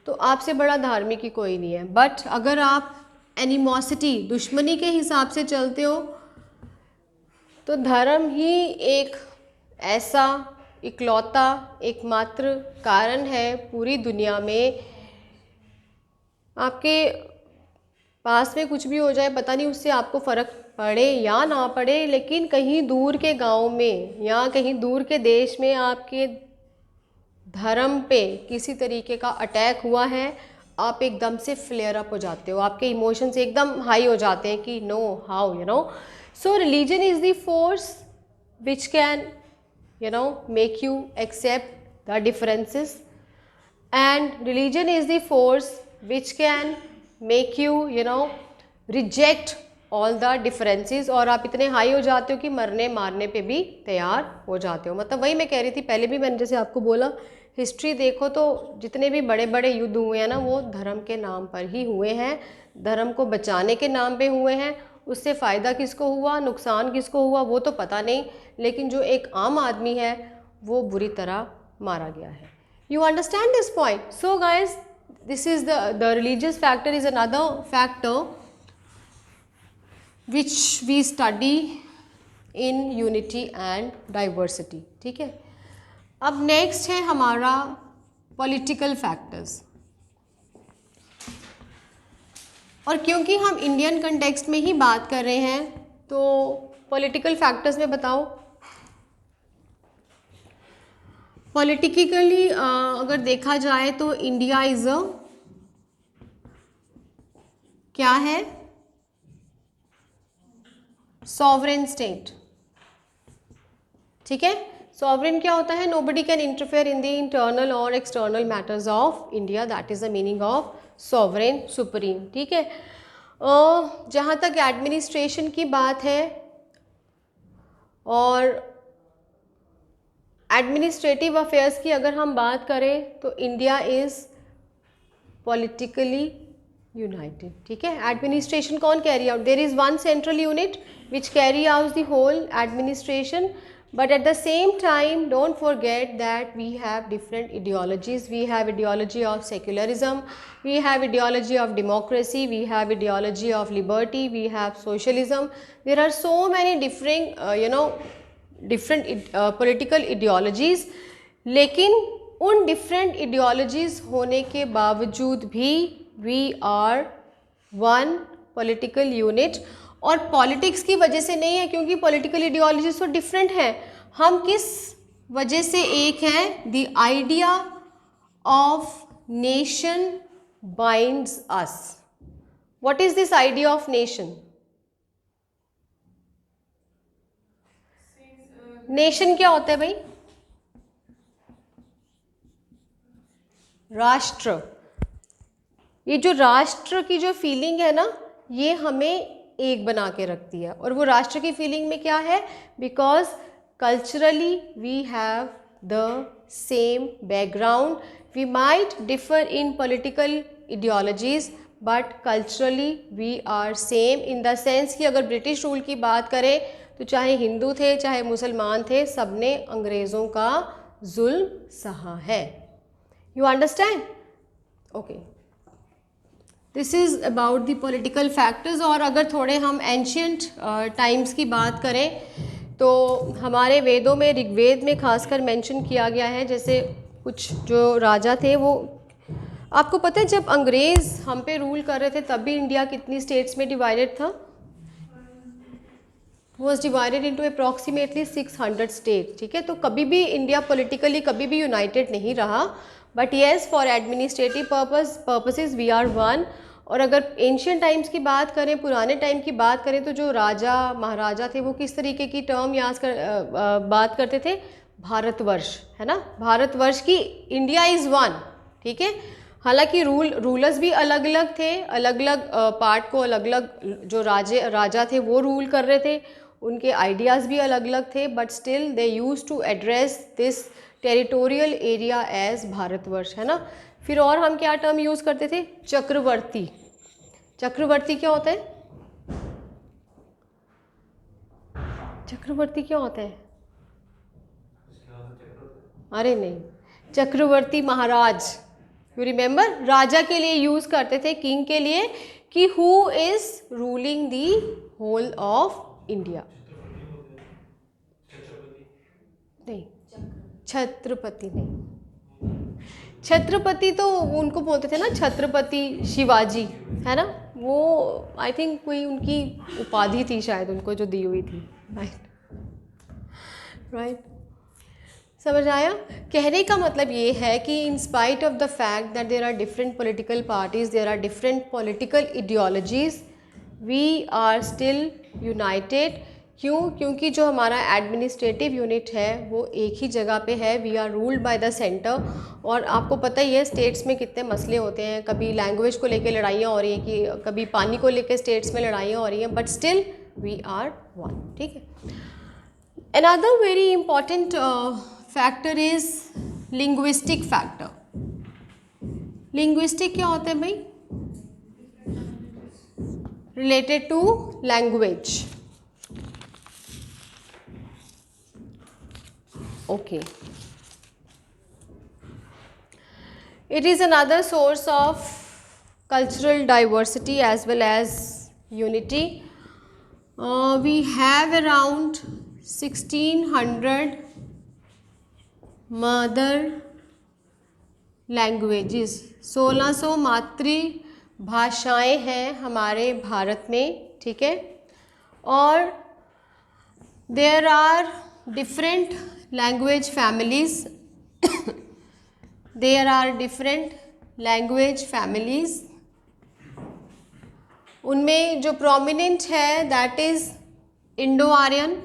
तो आपसे बड़ा धार्मिक ही कोई नहीं है, बट अगर आप एनिमोसिटी, दुश्मनी के हिसाब से चलते हो तो धर्म ही एक ऐसा इकलौता एकमात्र कारण है पूरी दुनिया में, आपके पास में कुछ भी हो जाए पता नहीं उससे आपको फ़र्क पड़े या ना पड़े, लेकिन कहीं दूर के गांव में या कहीं दूर के देश में आपके धर्म पे किसी तरीके का अटैक हुआ है, आप एकदम से फ्लेयर अप हो जाते हो, आपके इमोशंस एकदम हाई हो जाते हैं कि know how so religion is the force which can make you accept the differences, and religion is the force which can make you reject all the differences, और आप इतने हाई हो जाते हो कि मरने मारने पे भी तैयार हो जाते हो। मतलब वही मैं कह रही थी पहले भी, मैंने जैसे आपको बोला, हिस्ट्री देखो तो जितने भी बड़े बड़े युद्ध हुए हैं ना वो धर्म के नाम पर ही हुए हैं, धर्म को बचाने के नाम पे हुए हैं, उससे फ़ायदा किसको हुआ, नुकसान किसको हुआ वो तो पता नहीं, लेकिन जो एक आम आदमी है वो बुरी तरह मारा गया है। You understand this point. So guys, this is the religious factor is another factor which we study in unity and diversity, ठीक है। अब नेक्स्ट है हमारा पॉलिटिकल फैक्टर्स, और क्योंकि हम इंडियन कंटेक्स्ट में ही बात कर रहे हैं तो पॉलिटिकल फैक्टर्स में बताओ। पॉलिटिकली अगर देखा जाए तो इंडिया इज अ क्या है, सॉवरेन स्टेट, ठीक है। सॉवरेन क्या होता है, nobody can interfere in the internal और external matters of India, that is the meaning of sovereign supreme, ठीक है। जहाँ तक एडमिनिस्ट्रेशन की बात है और एडमिनिस्ट्रेटिव अफेयर्स की अगर हम बात करें तो इंडिया इज़ पॉलिटिकली यूनाइटेड, ठीक है। एडमिनिस्ट्रेशन कौन carry out, there is one central unit which carry out the whole administration, but at the same time don't forget that we have different ideologies. We have ideology of secularism, we have ideology of democracy, we have ideology of liberty, we have socialism. There are so many different different political ideologies, लेकिन उन different ideologies होने के बावजूद भी we are one political unit, और politics की वजह से नहीं है क्योंकि पॉलिटिकल आइडियोलॉजीज तो डिफरेंट हैं, हम किस वजह से एक हैं, the idea of nation binds us, what is this idea of nation? Nation क्या होता है भाई? राष्ट्र। ये जो राष्ट्र की जो फीलिंग है ना, ये हमें एक बना के रखती है। और वो राष्ट्र की फीलिंग में क्या है? Because culturally we have the same background, we might differ in political ideologies but culturally we are same in the sense कि अगर ब्रिटिश रूल की बात करें तो चाहे हिंदू थे चाहे मुसलमान थे, सबने अंग्रेज़ों का जुल्म सहा है। You understand? Okay, this is about the political factors. और अगर थोड़े हम एंशियंट टाइम्स की बात करें तो हमारे वेदों में, ऋग्वेद में खासकर मेंशन किया गया है, जैसे कुछ जो राजा थे वो, आपको पता है जब अंग्रेज़ हम पे रूल कर रहे थे तब भी इंडिया कितनी स्टेट्स में डिवाइडेड था? Was divided into approximately 600 state. ठीक है, तो कभी भी इंडिया पॉलिटिकली कभी भी यूनाइटेड नहीं रहा, but yes for administrative purposes we are one. और अगर एंशियंट टाइम्स की बात करें, पुराने टाइम की बात करें, तो जो राजा महाराजा थे वो किस तरीके की टर्म बात करते थे? भारतवर्ष, है ना, भारतवर्ष की, इंडिया इज़ वन। ठीक है, हालांकि रूलर्स भी अलग अलग थे, अलग अलग पार्ट को अलग अलग जो राजा थे वो रूल कर रहे थे, उनके आइडियाज़ भी अलग अलग थे, but still they use to address this territorial area as Bharatvarsha, है ना। फिर और हम क्या टर्म यूज़ करते थे? चक्रवर्ती। चक्रवर्ती क्या होता है? चक्रवर्ती क्या होता है? अरे नहीं, चक्रवर्ती महाराज, यू रिमेंबर, राजा के लिए यूज़ करते थे, किंग के लिए, कि who is ruling the whole of India. नहीं, छत्रपति नहीं, छत्रपति तो उनको बोलते थे ना, छत्रपति शिवाजी, है ना, वो आई थिंक कोई उनकी उपाधि थी शायद उनको जो दी हुई थी। राइट, समझ आया? कहने का मतलब ये है कि in spite of the fact that there are different political parties, there are different political ideologies, we are still united. क्यों? क्योंकि जो हमारा एडमिनिस्ट्रेटिव यूनिट है वो एक ही जगह पे है, we are ruled by the centre. और आपको पता ही है स्टेट्स में कितने मसले होते हैं, कभी लैंग्वेज को लेके लड़ाइयाँ हो रही हैं, कि कभी पानी को लेके स्टेट्स में लड़ाइयाँ हो रही हैं, but still we are one. ठीक है, another very important factor is linguistic factor. Linguistic क्या होता है भाई? Related to language. Okay, it is another source of cultural diversity as well as unity. We have around 1600 mother languages, 1600 मातृभाषाएं हैं हमारे भारत में। ठीक है, और there are different language families there are different language families, उनमें जो prominent है that is Indo-Aryan,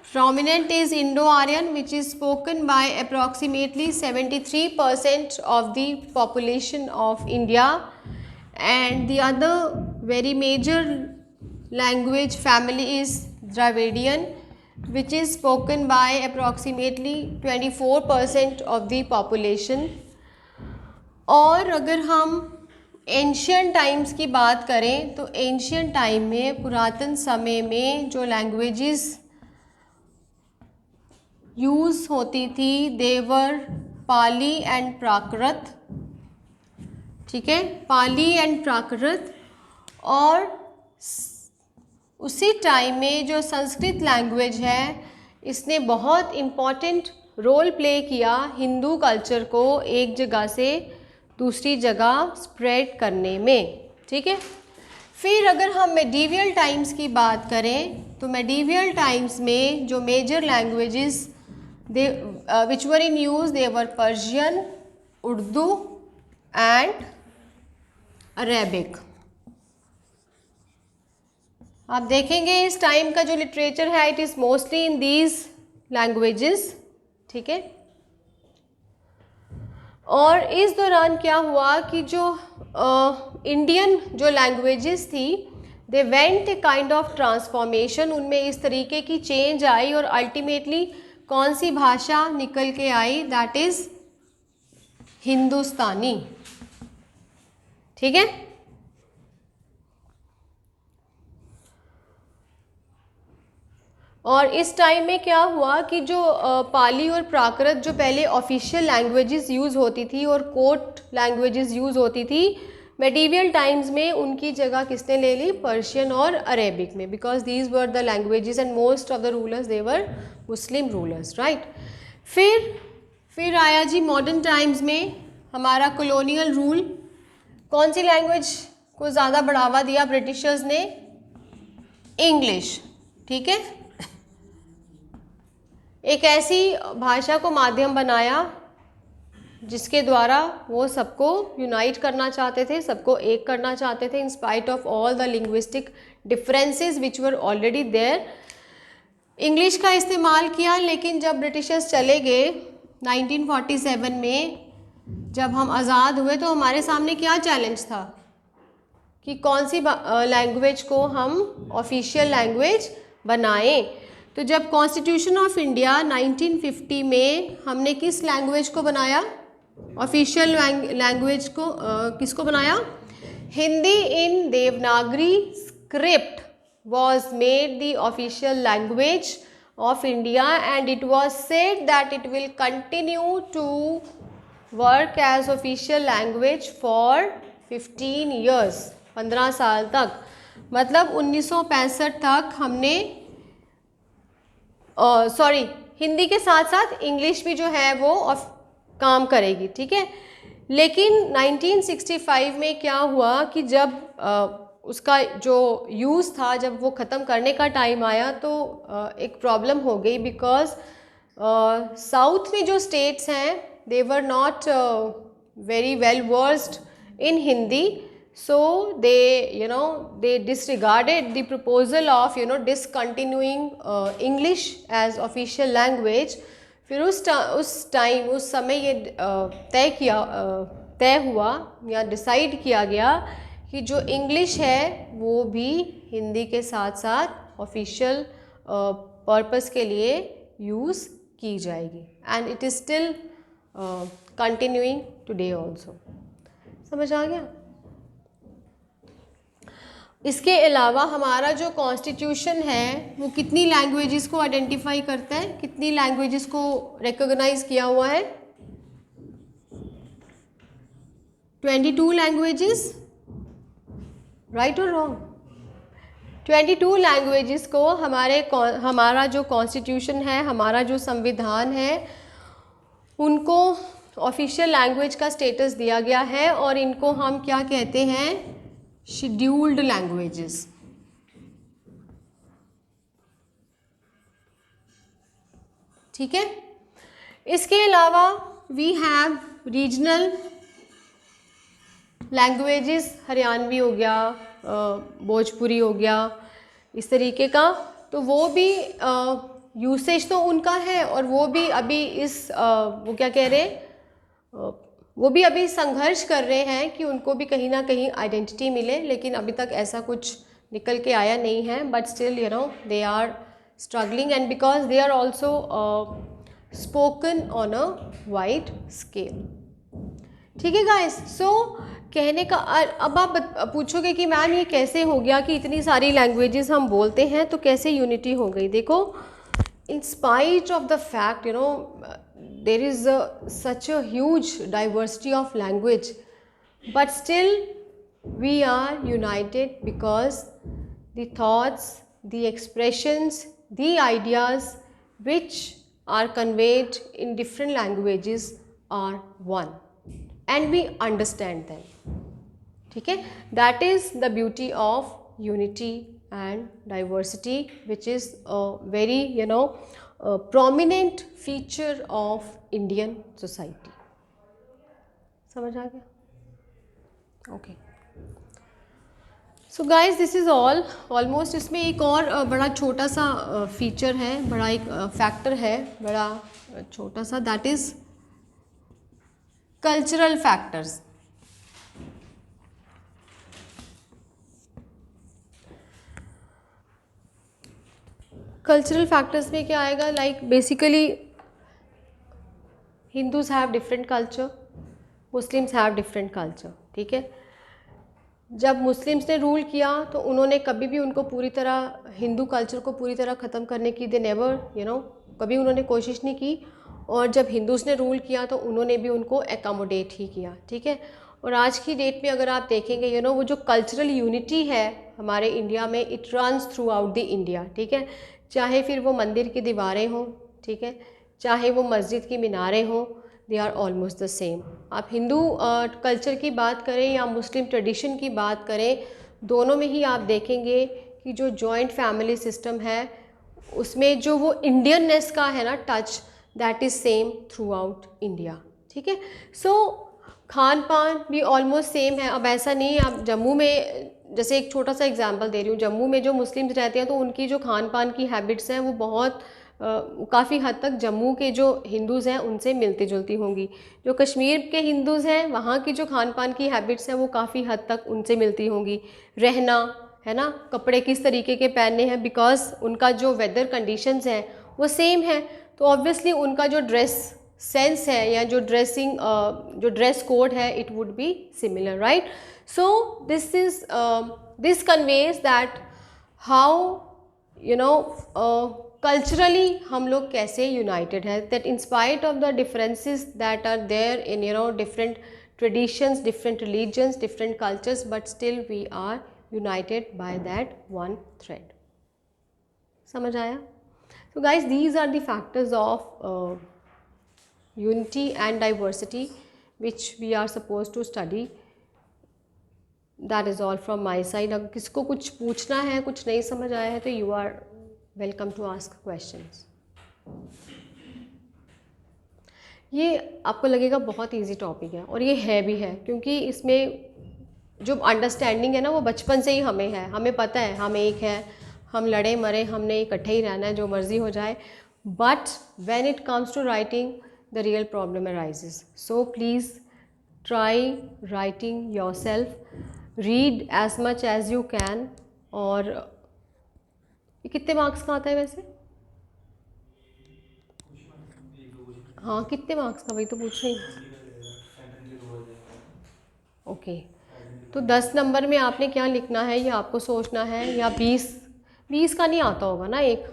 prominent is Indo-Aryan which is spoken by approximately 73% of the population of India, and the other very major language family is Dravidian which is spoken by approximately 24% of the population. और अगर हम ancient times की बात करें तो ancient time में, पुरातन समय में जो लैंग्वेजेस यूज़ होती थी देवर पाली एंड प्राकृत। ठीक है, पाली एंड प्राकृत। और उसी टाइम में जो संस्कृत लैंग्वेज है इसने बहुत इम्पॉर्टेंट रोल प्ले किया हिंदू कल्चर को एक जगह से दूसरी जगह स्प्रेड करने में। ठीक है, फिर अगर हम मेडिवियल टाइम्स की बात करें तो मेडिवियल टाइम्स में जो major languages they which were in use, they were Persian, Urdu and Arabic. आप देखेंगे इस टाइम का जो लिटरेचर है it is mostly in these languages, ठीक है। और इस दौरान क्या हुआ कि जो इंडियन जो लैंग्वेजेस थी they went a kind of transformation, उनमें इस तरीके की चेंज आई और अल्टीमेटली कौन सी भाषा निकल के आई, दैट इज़ हिंदुस्तानी, ठीक है। और इस टाइम में क्या हुआ कि जो पाली और प्राकृत जो पहले ऑफिशियल लैंग्वेजेस यूज़ होती थी और कोर्ट लैंग्वेजेस यूज़ होती थी, मेडिवियल टाइम्स में उनकी जगह किसने ले ली, पर्शियन और अरेबिक में, because these were the languages and most of the rulers they were Muslim rulers, right. फिर आया जी मॉडर्न टाइम्स में हमारा कॉलोनियल रूल। कौन सी लैंग्वेज को ज़्यादा बढ़ावा दिया ब्रिटिशर्स ने, इंग्लिश, ठीक है। एक ऐसी भाषा को माध्यम बनाया जिसके द्वारा वो सबको यूनाइट करना चाहते थे, सबको एक करना चाहते थे, in spite of all the linguistic differences which were already there. English का इस्तेमाल किया, लेकिन जब ब्रिटिशर्स चले गए 1947 में, जब हम आज़ाद हुए तो हमारे सामने क्या चैलेंज था कि कौन सी लैंग्वेज को हम ऑफिशियल लैंग्वेज बनाएं। तो जब कॉन्स्टिट्यूशन ऑफ इंडिया 1950 में हमने किस लैंग्वेज को बनाया, ऑफिशियल लैंग्वेज को किसको बनाया, Hindi in Devanagari script was made the official language of India, and it was said that it will continue to work as official language for 15 years, 15 साल तक, मतलब 1965 तक हमने सॉरी हिंदी के साथ साथ इंग्लिश भी जो है वो काम करेगी, ठीक है। लेकिन 1965 में क्या हुआ कि जब उसका जो यूज़ था, जब वो ख़त्म करने का टाइम आया तो एक प्रॉब्लम हो गई, बिकॉज साउथ में जो स्टेट्स हैं they were not very well versed in Hindi, so they disregarded the proposal of discontinuing English as official language। फिर उस टाइम उस समय ये तय हुआ या डिसाइड किया गया कि जो इंग्लिश है वो भी हिंदी के साथ साथ ऑफिशियल पर्पस के लिए यूज़ की जाएगी, and it is still continuing today also. समझ आ गया। इसके अलावा हमारा जो कॉन्स्टिट्यूशन है वो कितनी लैंग्वेजेस को आइडेंटिफाई करता है, कितनी लैंग्वेजेस को रिकॉग्नाइज किया हुआ है, 22 लैंग्वेजेस, राइट और रॉन्ग। 22 लैंग्वेजेस को हमारा जो कॉन्स्टिट्यूशन है, हमारा जो संविधान है, उनको ऑफिशियल लैंग्वेज का स्टेटस दिया गया है, और इनको हम क्या कहते हैं, शेड्यूल्ड लैंग्वेजेस। ठीक है। इसके अलावा we have regional languages, Haryanvi हो गया, भोजपुरी हो गया, इस तरीके का, तो वो भी यूसेज तो उनका है, और वो भी अभी वो क्या कह रहे हैं, वो भी अभी संघर्ष कर रहे हैं कि उनको भी कहीं ना कहीं आइडेंटिटी मिले, लेकिन अभी तक ऐसा कुछ निकल के आया नहीं है, but still they are struggling, and because they are also spoken on a wide scale. ठीक है गाइस। सो कहने का अब आप पूछोगे कि मैम ये कैसे हो गया कि इतनी सारी लैंग्वेजेस हम बोलते हैं तो कैसे यूनिटी हो गई। देखो, in spite of the fact there is such a huge diversity of language, but still we are united because the thoughts, the expressions, the ideas which are conveyed in different languages are one, and we understand them. ठीक है, that is the beauty of unity and diversity, which is a very prominent feature of Indian society. समझ आ गया? Okay. So guys this is all almost. इसमें एक और बड़ा छोटा सा फीचर है, बड़ा एक फैक्टर है, बड़ा छोटा सा, that is cultural factors. Cultural factors में क्या आएगा, like basically Hindus have different culture, Muslims have different culture, ठीक है। जब मुस्लिम्स ने रूल किया तो उन्होंने कभी भी उनको पूरी तरह हिंदू कल्चर को पूरी तरह ख़त्म करने की, दे नेवर कभी उन्होंने कोशिश नहीं की। और जब हिंदूज़ ने रूल किया तो उन्होंने भी उनको एकोमोडेट ही किया, ठीक है। और आज की डेट में अगर आप देखेंगे वो जो कल्चरल यूनिटी है हमारे इंडिया में, it runs through out the India, ठीक है। चाहे फिर वो मंदिर की दीवारें हों, ठीक है, चाहे वो मस्जिद की मीनारें हों, they are almost the same. आप हिंदू कल्चर की बात करें या मुस्लिम ट्रेडिशन की बात करें, दोनों में ही आप देखेंगे कि जो जॉइंट फैमिली सिस्टम है उसमें जो वो इंडियननेस का है ना touch, that is same through out India, ठीक है। सो खान पान भी ऑलमोस्ट सेम है। अब ऐसा नहीं है, आप जम्मू में, जैसे एक छोटा सा एग्जांपल दे रही हूँ, जम्मू में जो मुस्लिम्स रहते हैं तो उनकी जो खान पान की हैबिट्स हैं वो बहुत काफ़ी हद तक जम्मू के जो हिंदूज़ हैं उनसे मिलती जुलती होंगी। जो कश्मीर के हिंदूज़ हैं वहाँ की जो खान पान की हैबिट्स हैं वो काफ़ी हद तक उनसे मिलती होंगी। रहना है ना, कपड़े किस तरीके के पहनने हैं, बिकॉज उनका जो वेदर कंडीशंस हैं वो सेम है, तो ऑब्वियसली उनका जो ड्रेस सेंस है या जो जो ड्रेस कोड है, it would be similar, right. So this conveys that how culturally हम लोग कैसे यूनाइटेड है, that in spite of the differences that are there in different traditions, different religions, different cultures, but still we are united by that one thread. समझ आया? So guys, these are the factors of unity and diversity which we are supposed to study. That is all from my side. अगर किसको कुछ पूछना है, कुछ नहीं समझ आया है तो you are welcome to ask questions. ये आपको लगेगा बहुत इजी टॉपिक है और ये है भी है, क्योंकि इसमें जो अंडरस्टैंडिंग है ना वो बचपन से ही हमें है, हमें पता है हम एक है, हम लड़े मरे हमने इकट्ठे ही रहना है, जो मर्जी हो जाए। But when it comes to writing the real problem arises. So please try writing yourself, read as much as you can. और ये कितने मार्क्स का आता है वैसे? हाँ, कितने मार्क्स का, वही तो पूछ रही हूँ। ओके, तो 10 नंबर में आपने क्या लिखना है ये आपको सोचना है, या 20 का नहीं आता होगा ना, एक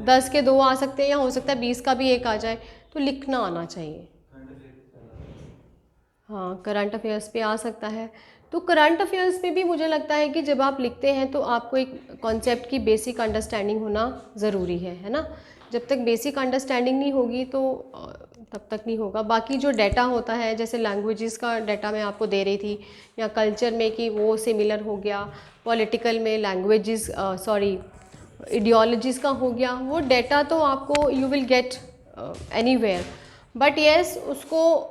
10 के 2 आ सकते हैं, या हो सकता है 20 का भी एक आ जाए, तो लिखना आना चाहिए। हाँ, करंट अफेयर्स पे आ सकता है। तो करंट अफेयर्स में भी मुझे लगता है कि जब आप लिखते हैं तो आपको एक कॉन्सेप्ट की बेसिक अंडरस्टैंडिंग होना ज़रूरी है ना। जब तक बेसिक अंडरस्टैंडिंग नहीं होगी तो तब तक नहीं होगा। बाकी जो डाटा होता है, जैसे लैंग्वेजेस का डाटा मैं आपको दे रही थी, या कल्चर में कि वो सिमिलर हो गया, पॉलिटिकल में लैंग्वेजेस आइडियोलॉजीज़ का हो गया, वो डाटा तो आपको you will gate anywhere. But yes, उसको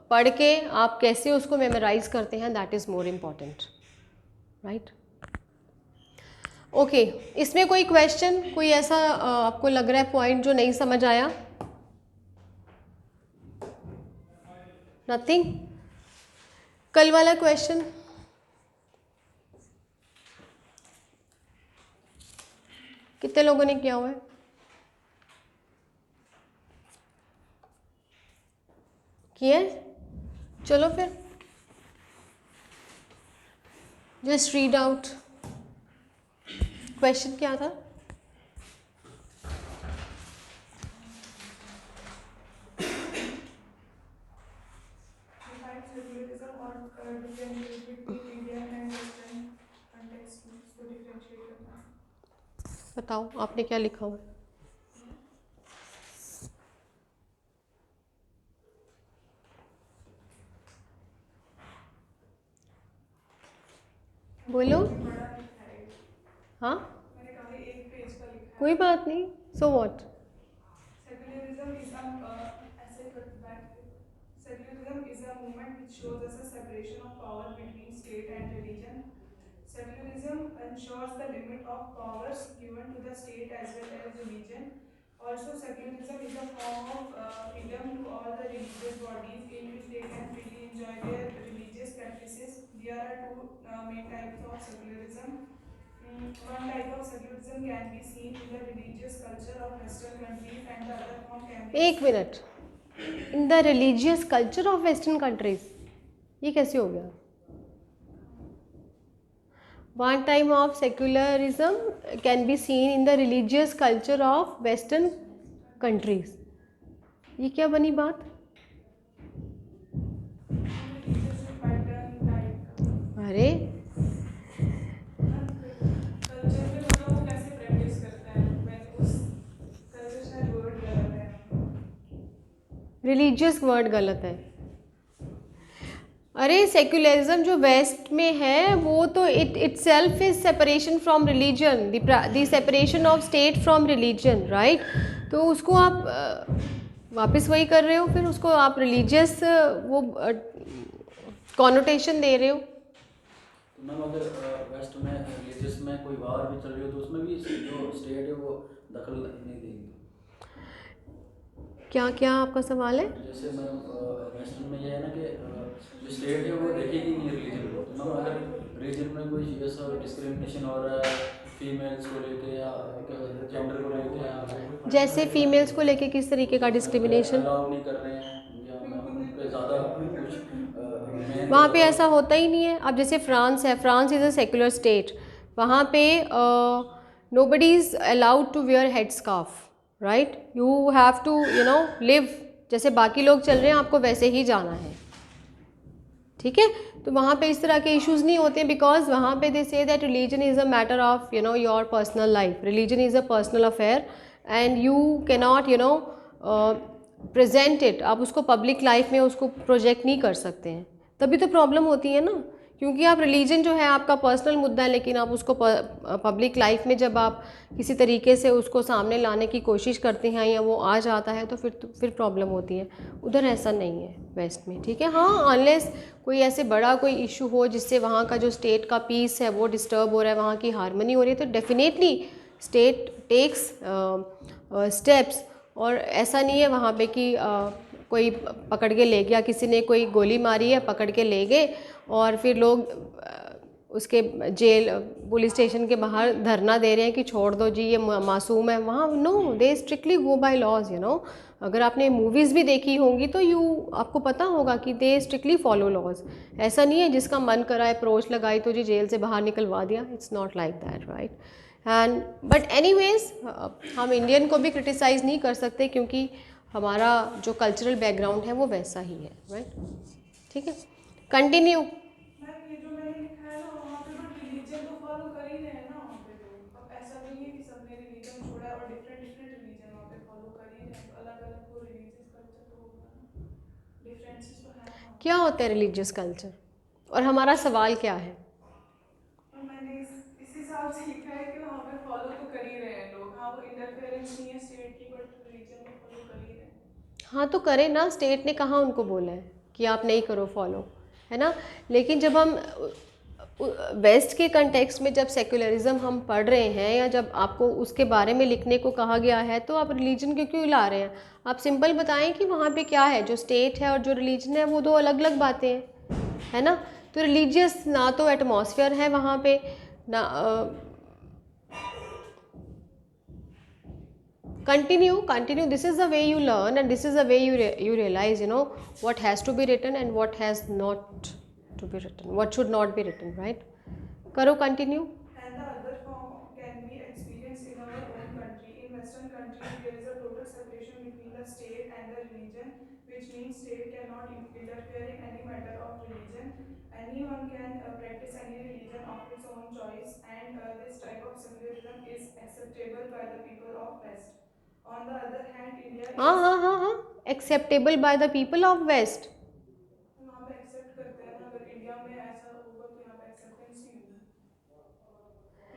पढ़ के आप कैसे उसको मेमोराइज करते हैं, that is more important, right. Okay, इसमें कोई क्वेश्चन, कोई ऐसा आपको लग रहा है पॉइंट जो नहीं समझ आया? नथिंग? कल वाला क्वेश्चन कितने लोगों ने किया हुआ है? किया है? चलो फिर जस्ट रीड आउट। क्वेश्चन क्या था? बताओ आपने क्या लिखा हुआ है? बोलो। हाँ, कोई बात नहीं, so what. Secularism is a movement which shows us a separation of power between state and religion. Secularism ensures the limit of powers given to the state as well as religion. Also, secularism is a form of freedom to all the religious bodies in which they can freely enjoy their religious practices. There are two main types of secularism. One type of secularism can be seen in the religious culture of Western countries, and the other form can be. एक minute, in the religious culture of western countries, ये कैसे हो गया? One type of secularism can be seen in the religious culture of western countries, ये क्या बनी बात? अरे कल्चर में मतलब वो कैसे प्रैक्टिस करता है, मैंने उस कल्चर शायद वर्ड गलत है, रिलीजियस वर्ड गलत है। अरे सेक्युलरिज्म जो वेस्ट में है वो तो it self is separation from religion, the separation of state from religion, right? तो उसको आप वापस वही कर रहे हो, फिर उसको आप रिलीजियस वो कॉनोटेशन दे रहे हो। तो मैम अगर वेस्ट में रिलीजियस में कोई वार भी चल रही हो तो उसमें भी जो स्टेट है वो दखल नहीं देगी। क्या क्या आपका सवाल है? जैसे मैम वेस्टर्न में ये है ना कि जो स्टेट है वो देखेगी नहीं रिलीजन को, तो मैम अगर रिलीजन में कोई ऐसा डिस्क्रिमिनेशन हो रहा है फीमेल्स को लेके या जेंडर को लेके या जैसे फीमेल्स को लेके किस तरीके का डिस्क्रिमिनेशन? अलाउ नहीं कर रहे हैं या मैम उन पे ज़्यादा कुछ वहाँ पे ऐसा होता ही नहीं है। अब जैसे फ्रांस है, France is a secular state, वहाँ पे nobody is allowed to wear head scarf, right? You have to live जैसे बाकी लोग चल रहे हैं, आपको वैसे ही जाना है, ठीक है? तो वहाँ पे इस तरह के इश्यूज़ नहीं होते, बिकॉज वहाँ पे they say that religion is a matter of your personal life, religion is a personal affair and you cannot present it, आप उसको पब्लिक लाइफ में उसको प्रोजेक्ट नहीं कर सकते हैं। तभी तो प्रॉब्लम होती है ना, क्योंकि आप रिलीजन जो है आपका पर्सनल मुद्दा है, लेकिन आप उसको पब्लिक लाइफ में जब आप किसी तरीके से उसको सामने लाने की कोशिश करते हैं या वो आ जाता है तो फिर प्रॉब्लम होती है। उधर ऐसा नहीं है वेस्ट में, ठीक है? हाँ, अनलेस कोई ऐसे बड़ा कोई इशू हो जिससे वहाँ का जो स्टेट का पीस है वो डिस्टर्ब हो रहा है, वहाँ की हारमनी हो रही है, तो डेफिनेटली स्टेट टेक्स स्टेप्स। और ऐसा नहीं है वहाँ पे कि कोई पकड़ के ले गया, किसी ने कोई गोली मारी है, पकड़ के ले गए और फिर लोग उसके जेल पुलिस स्टेशन के बाहर धरना दे रहे हैं कि छोड़ दो जी, ये मासूम है। वहाँ no, they strictly go by laws, अगर आपने मूवीज़ भी देखी होंगी तो आपको पता होगा कि दे स्ट्रिक्टली फॉलो लॉज। ऐसा नहीं है जिसका मन करा है अप्रोच लगाई तो जी जेल से बाहर निकलवा दिया, it's not like that, right? And but anyways हम इंडियन को भी क्रिटिसाइज़ नहीं कर सकते क्योंकि हमारा जो कल्चरल बैकग्राउंड है वो वैसा ही है, राइट? ठीक है, कंटिन्यू। मैम ये जो मैंने लिखा है ना, वहाँ पे बट रिलीजन तो फॉलो कर ही रहे हैं ना वहाँ पे लोग। अब ऐसा नहीं है कि सबने रिलीजन छोड़ा है, और डिफरेंट डिफरेंट रिलीजन वहाँ पे फॉलो कर ही रहे हैं, तो अलग अलग वो रिलीजियस कल्चर तो होगा ना, डिफरेंसेस तो है वहाँ पे। क्या होता है रिलीजियस कल्चर, और हमारा सवाल क्या है? और मैंने इस हिसाब से लिखा है कि वहाँ पे फॉलो तो कर ही रहे हैं लोग। हाँ, वो इंटरफेरेंस नहीं है स्टेट की, बट रिलीजन तो फॉलो कर ही रहे हैं। हाँ तो करें ना, स्टेट ने कहाँ उनको बोला है कि आप नहीं करो फॉलो, है ना? लेकिन जब हम वेस्ट के कंटेक्स्ट में जब सेक्युलरिज्म हम पढ़ रहे हैं या जब आपको उसके बारे में लिखने को कहा गया है तो आप रिलीजन क्यों ला रहे हैं? आप सिंपल बताएं कि वहाँ पे क्या है, जो स्टेट है और जो रिलीजन है वो दो अलग अलग बातें हैं, है ना? तो रिलीजियस ना तो एटमॉस्फेयर है वहाँ पे ना continue, this is the way you learn and this is the way you realize what has to be written and what has not to be written, what should not be written, right? Karo, continue. And the other form can be experienced in our own country. In Western countries, there is a total separation between the state and the religion, which means state cannot interfere in any matter of religion. Anyone can practice any religion of its own choice, and this type of secularism is acceptable by the people of West. On the other hand, India is हाँ acceptable by the people of West. वहाँ पे accept करते हैं ना, अगर India में ऐसा होगा तो यहाँ पे एक्सेप्टेंस ही होगी।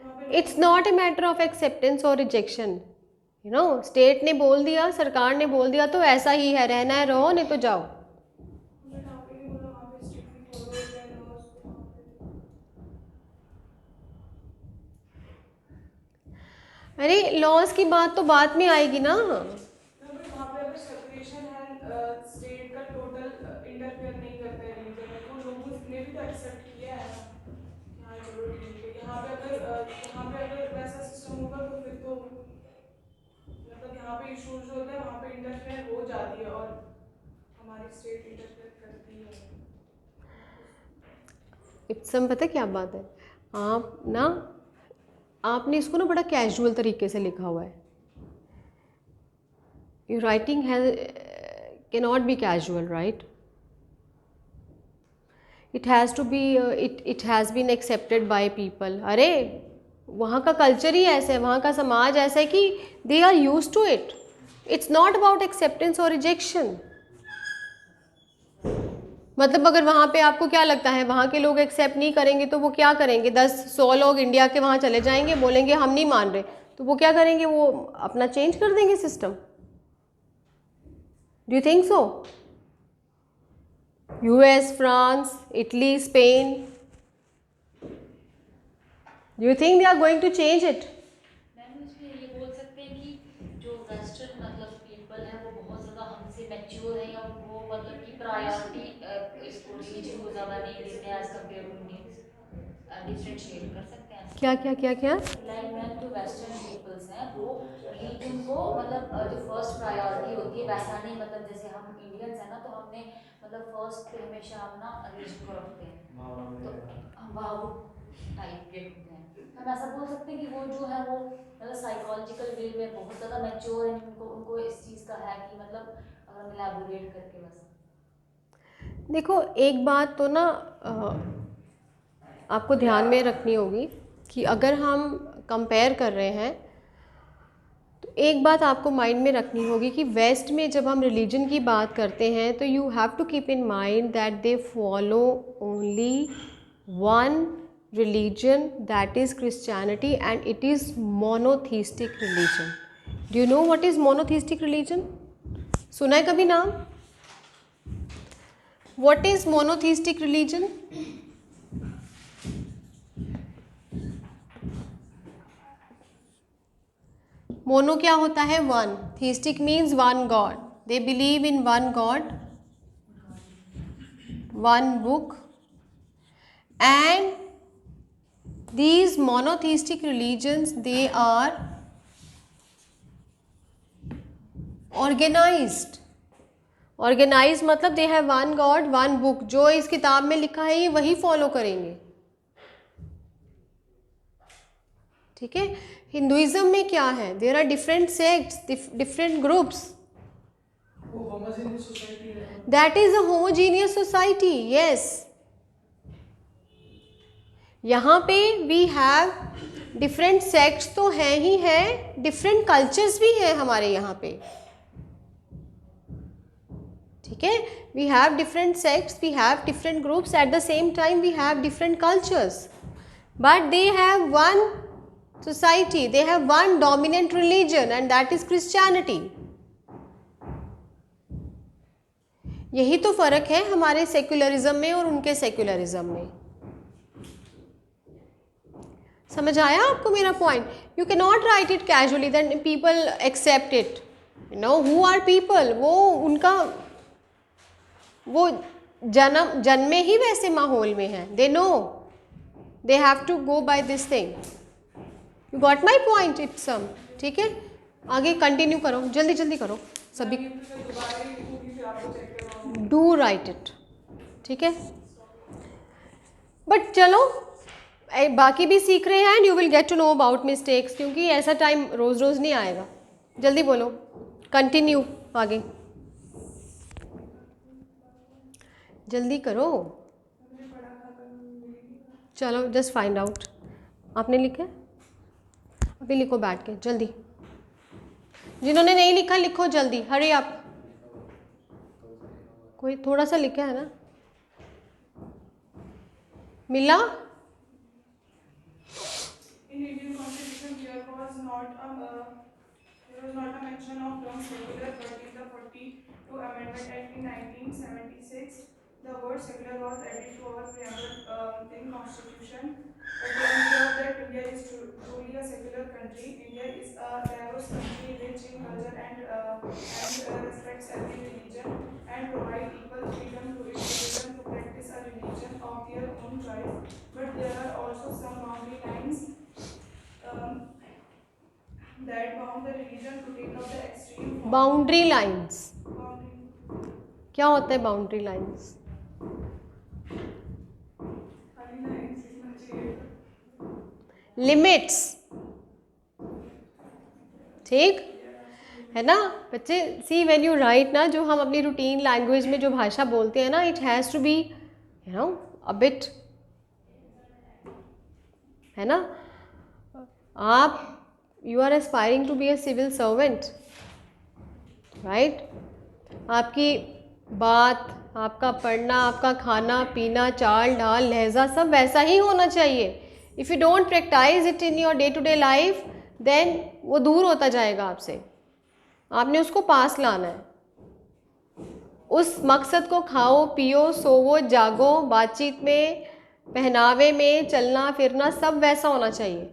वहाँ पे It's not a matter of acceptance or rejection, state ने बोल दिया, सरकार ने बोल दिया तो ऐसा ही है, रहना है रहो, नहीं तो जाओ। बट आपने नहीं बोला वहाँ पे स्ट्रिक्टली फॉलो अरे लॉज की बात तो बाद में आएगी ना। वहाँ पे अगर सेपरेशन है, स्टेट का टोटल इंटरफेयर नहीं करते हैं रिलीजन में, तो लोगों ने भी तो एक्सेप्ट किया है ना। हाँ चलो ठीक है, यहाँ पे अगर वैसा सिस्टम होगा तो फिर तो मतलब यहाँ पे इश्यूज होते हैं, वहाँ पे इंटरफेयर हो जाती है और हमारी स्टेट इंटरफेयर करती है। इप्सम पता है क्या बात है, आप ना आपने इसको ना बड़ा कैजुअल तरीके से लिखा हुआ है। Your writing can not be casual, right? It has to be it has been accepted by people. अरे वहाँ का कल्चर ही ऐसा है, वहाँ का समाज ऐसा है कि they are use to it. It's not about acceptance और रिजेक्शन। मतलब अगर वहाँ पे आपको क्या लगता है वहाँ के लोग एक्सेप्ट नहीं करेंगे तो वो क्या करेंगे? 10-100 लोग इंडिया के वहाँ चले जाएंगे, बोलेंगे हम नहीं मान रहे, तो वो क्या करेंगे? वो अपना चेंज कर देंगे system. Do you think so? US, France, Italy, Spain, do you think they are going to change it? Ma'am इसमें ये बोल सकते हैं कि जो वेस्टर्न मतलब पीपल है वो बहुत ज़्यादा हमसे मैच्योर है, या वो मतलब कि प्रायोरिटी इसको रिलीजन को ज़्यादा नहीं देते हैं as compare to Indians. Differentiate कर सकते हैं क्या क्या क्या क्या? लाइक मैम जो वेस्टर्न पीपल्स हैं वो रिलीजन को मतलब जो फर्स्ट प्रायोरिटी होती है वैसा नहीं, मतलब जैसे हम इंडियंस हैं ना तो हमने मतलब फर्स्ट पे हमेशा हम ना रिलीजन को रखते हैं, तो हम भावुक टाइप के होते हैं। हम ऐसा बोल सकते हैं कि वो जो है वो मतलब साइकोलॉजिकल वे में बहुत ज़्यादा मैच्योर है, उनको उनको इस चीज़ का है कि मतलब अगर हम इलैबोरेट करके बस। देखो एक बात तो ना आपको ध्यान में रखनी होगी कि अगर हम कंपेयर कर रहे हैं तो एक बात आपको माइंड में रखनी होगी कि वेस्ट में जब हम रिलीजन की बात करते हैं तो you have to keep in mind that they follow only one religion, that is Christianity, and it is monotheistic religion. Do you know what is monotheistic religion? सुना है कभी नाम? What is monotheistic religion? Mono क्या होता है? One. Theistic means one God. They believe in one God, one book, and these monotheistic religions, they are organized. Organize मतलब they have one God one book, जो इस किताब में लिखा है ये वही फॉलो करेंगे। ठीक है? हिंदुइज्म में क्या है? There are different sects, different groups. That is a homogeneous society. Yes, यहाँ पे वी हैव डिफरेंट सेक्ट्स तो हैं ही हैं, डिफरेंट कल्चर्स भी हैं हमारे यहाँ पे। ठीक है? We have different sects, we have different groups, at the same time we have different cultures, but they have one society, they have one dominant religion and that is Christianity. यही तो फर्क है हमारे सेक्युलरिज्म में और उनके secularism में। समझ आया आपको मेरा point? You can not write it casually then people accept it. You know who are people, वो उनका वो जन्मे ही वैसे माहौल में है। They know they have to go by this thing. You got my point इप्सम? ठीक है, आगे कंटिन्यू करो, जल्दी जल्दी करो सभी। Do write it. ठीक है, बट चलो बाकी भी सीख रहे हैं and you will get to know about mistakes, क्योंकि ऐसा टाइम रोज़ रोज़ नहीं आएगा। जल्दी बोलो, कंटिन्यू आगे, जल्दी करो। चलो जस्ट फाइंड आउट। आपने लिखा? अभी लिखो बैठ के जल्दी। जिन्होंने नहीं लिखा लिखो जल्दी, हरी आप। कोई थोड़ा सा लिखा है ना? मिला? In Indian Constitution, there was not a mention of term secular, but in the 42 Amendment Act in 1976, the word secular was added to our preamble in Constitution to ensure that India is truly a secular country. country. India is a diverse country rich in culture and respects every religion and provide equal freedom to its citizens to practice a religion of their own choice. But there are also some boundary lines um, that bound the religion to take up the extreme form. Boundary lines Boundary. क्या होता है boundary lines? खाली lines लिखना चाहिए। Limits, ठीक है ना बच्चे? सी व्हेन यू राइट ना, जो हम अपनी रूटीन लैंग्वेज में जो भाषा बोलते हैं ना, it has to be you know a bit, है ना? आप you are aspiring to be a civil servant, right? आपकी बात, आपका पढ़ना, आपका खाना पीना, चाल ढाल, लहजा सब वैसा ही होना चाहिए। If you don't practice it in your day to day life, then वो दूर होता जाएगा आपसे। आपने उसको पास लाना है, उस मकसद को खाओ पियो सोवो जागो, बातचीत में, पहनावे में, चलना फिरना सब वैसा होना चाहिए।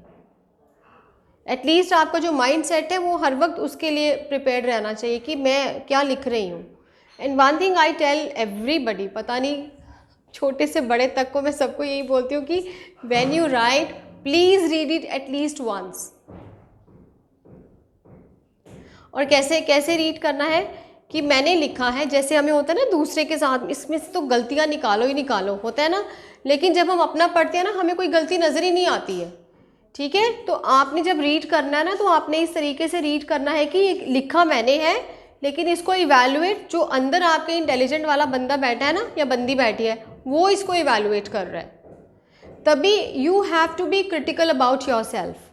एटलीस्ट आपका जो माइंड सेट है वो हर वक्त उसके लिए प्रिपेयर्ड रहना चाहिए कि मैं क्या लिख रही हूँ। And one thing I tell everybody, पता नहीं छोटे से बड़े तक को मैं सबको यही बोलती हूँ कि when you write please read it at least once. और कैसे कैसे रीड करना है कि मैंने लिखा है, जैसे हमें होता है ना दूसरे के साथ, इसमें से तो गलतियाँ निकालो ही निकालो, होता है ना, लेकिन जब हम अपना पढ़ते हैं ना हमें कोई गलती नज़र ही नहीं आती है, ठीक है? तो आपने जब रीड करना है ना, तो आपने इस तरीके से रीड करना है कि लिखा मैंने है, लेकिन इसको इवैल्यूएट जो अंदर आपके इंटेलिजेंट वाला बंदा बैठा है ना या बंदी बैठी है, वो इसको इवैल्यूएट कर रहा है। तभी you have to be critical about yourself,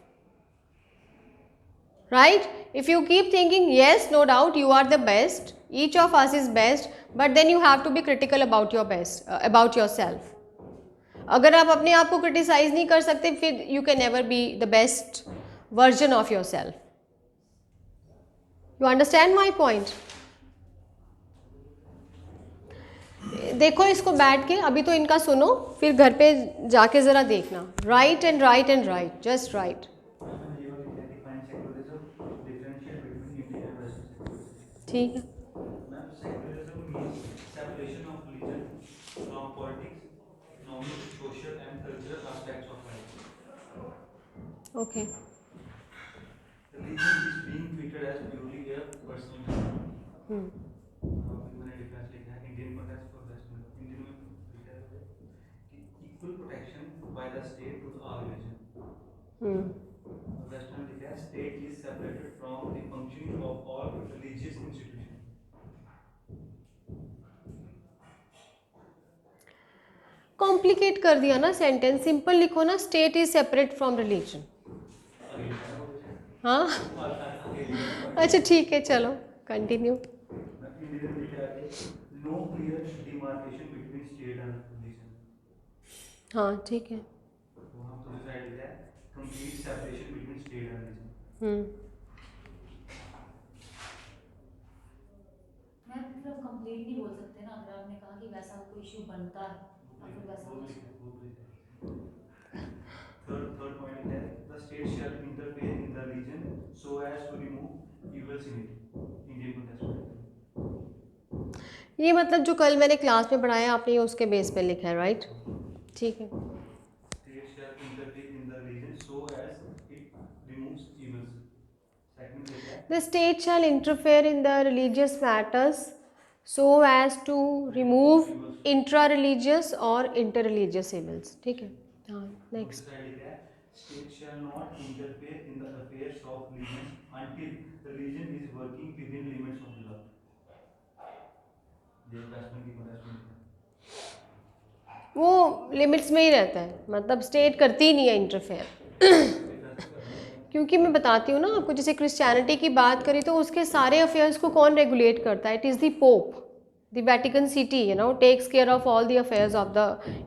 right? If you keep thinking yes, no doubt you are the best, each of us is best, but then you have to be critical about your best, about yourself. अगर आप अपने आप को criticise नहीं कर सकते, फिर you can never be the best version of yourself. You understand my point? देखो इसको बैठ के, अभी तो इनका सुनो, फिर घर पे जाके ज़रा देखना। Right and right and right, just right. ठीक है। Ma'am, secularism means separation of religion from politics, economic, social and cultural aspects of life. Okay Religion is being treated as purely a personal matter. मैंने difference लिखा है Indian context और western. Indian में लिखा है कि equal protection by the state to all religion. Western में लिखा है state is separated from the functioning of all religious institution. Complicate कर दिया ना सेंटेंस, सिंपल लिखो ना, state is separate from religion. हाँ अच्छा ठीक है, चलो कंटिन्यू। इंडियन में लिखा है no clear demarcation between state and religion. हाँ ठीक है। वहाँ तो साइड लिखा है complete separation between state and religion. मैं मतलब कंप्लीट नहीं बोल सकते ना, अगर आपने कहा कि वैसा कोई इशू बनता है और फिर वैसा थर्ड पॉइंट है the state shall interfere in the reason so as to remove evils in it. Indian context ये मतलब जो कल मैंने क्लास में पढ़ाया आपने ये उसके बेस पे लिखा है, राइट? ठीक है। State shall interfere in the reason so as it removes evils. Second लिखा है the state shall interfere in the religious matters so as to remove intra religious और इंटर रिलीजियस इविल्स। ठीक है, हाँ नेक्स्ट। साइड लिखा है state shall not interfere in the affairs of religion until religion is working within limits of the law. ये western की context में लिखा है। वो लिमिट्स में ही रहता है, मतलब स्टेट करती ही नहीं है इंटरफेयर। क्योंकि मैं बताती हूँ ना आपको, जैसे क्रिश्चियनिटी की बात करी तो उसके सारे अफेयर्स को कौन रेगुलेट करता है? It is the Pope, the Vatican City, you know, takes care of all the affairs of the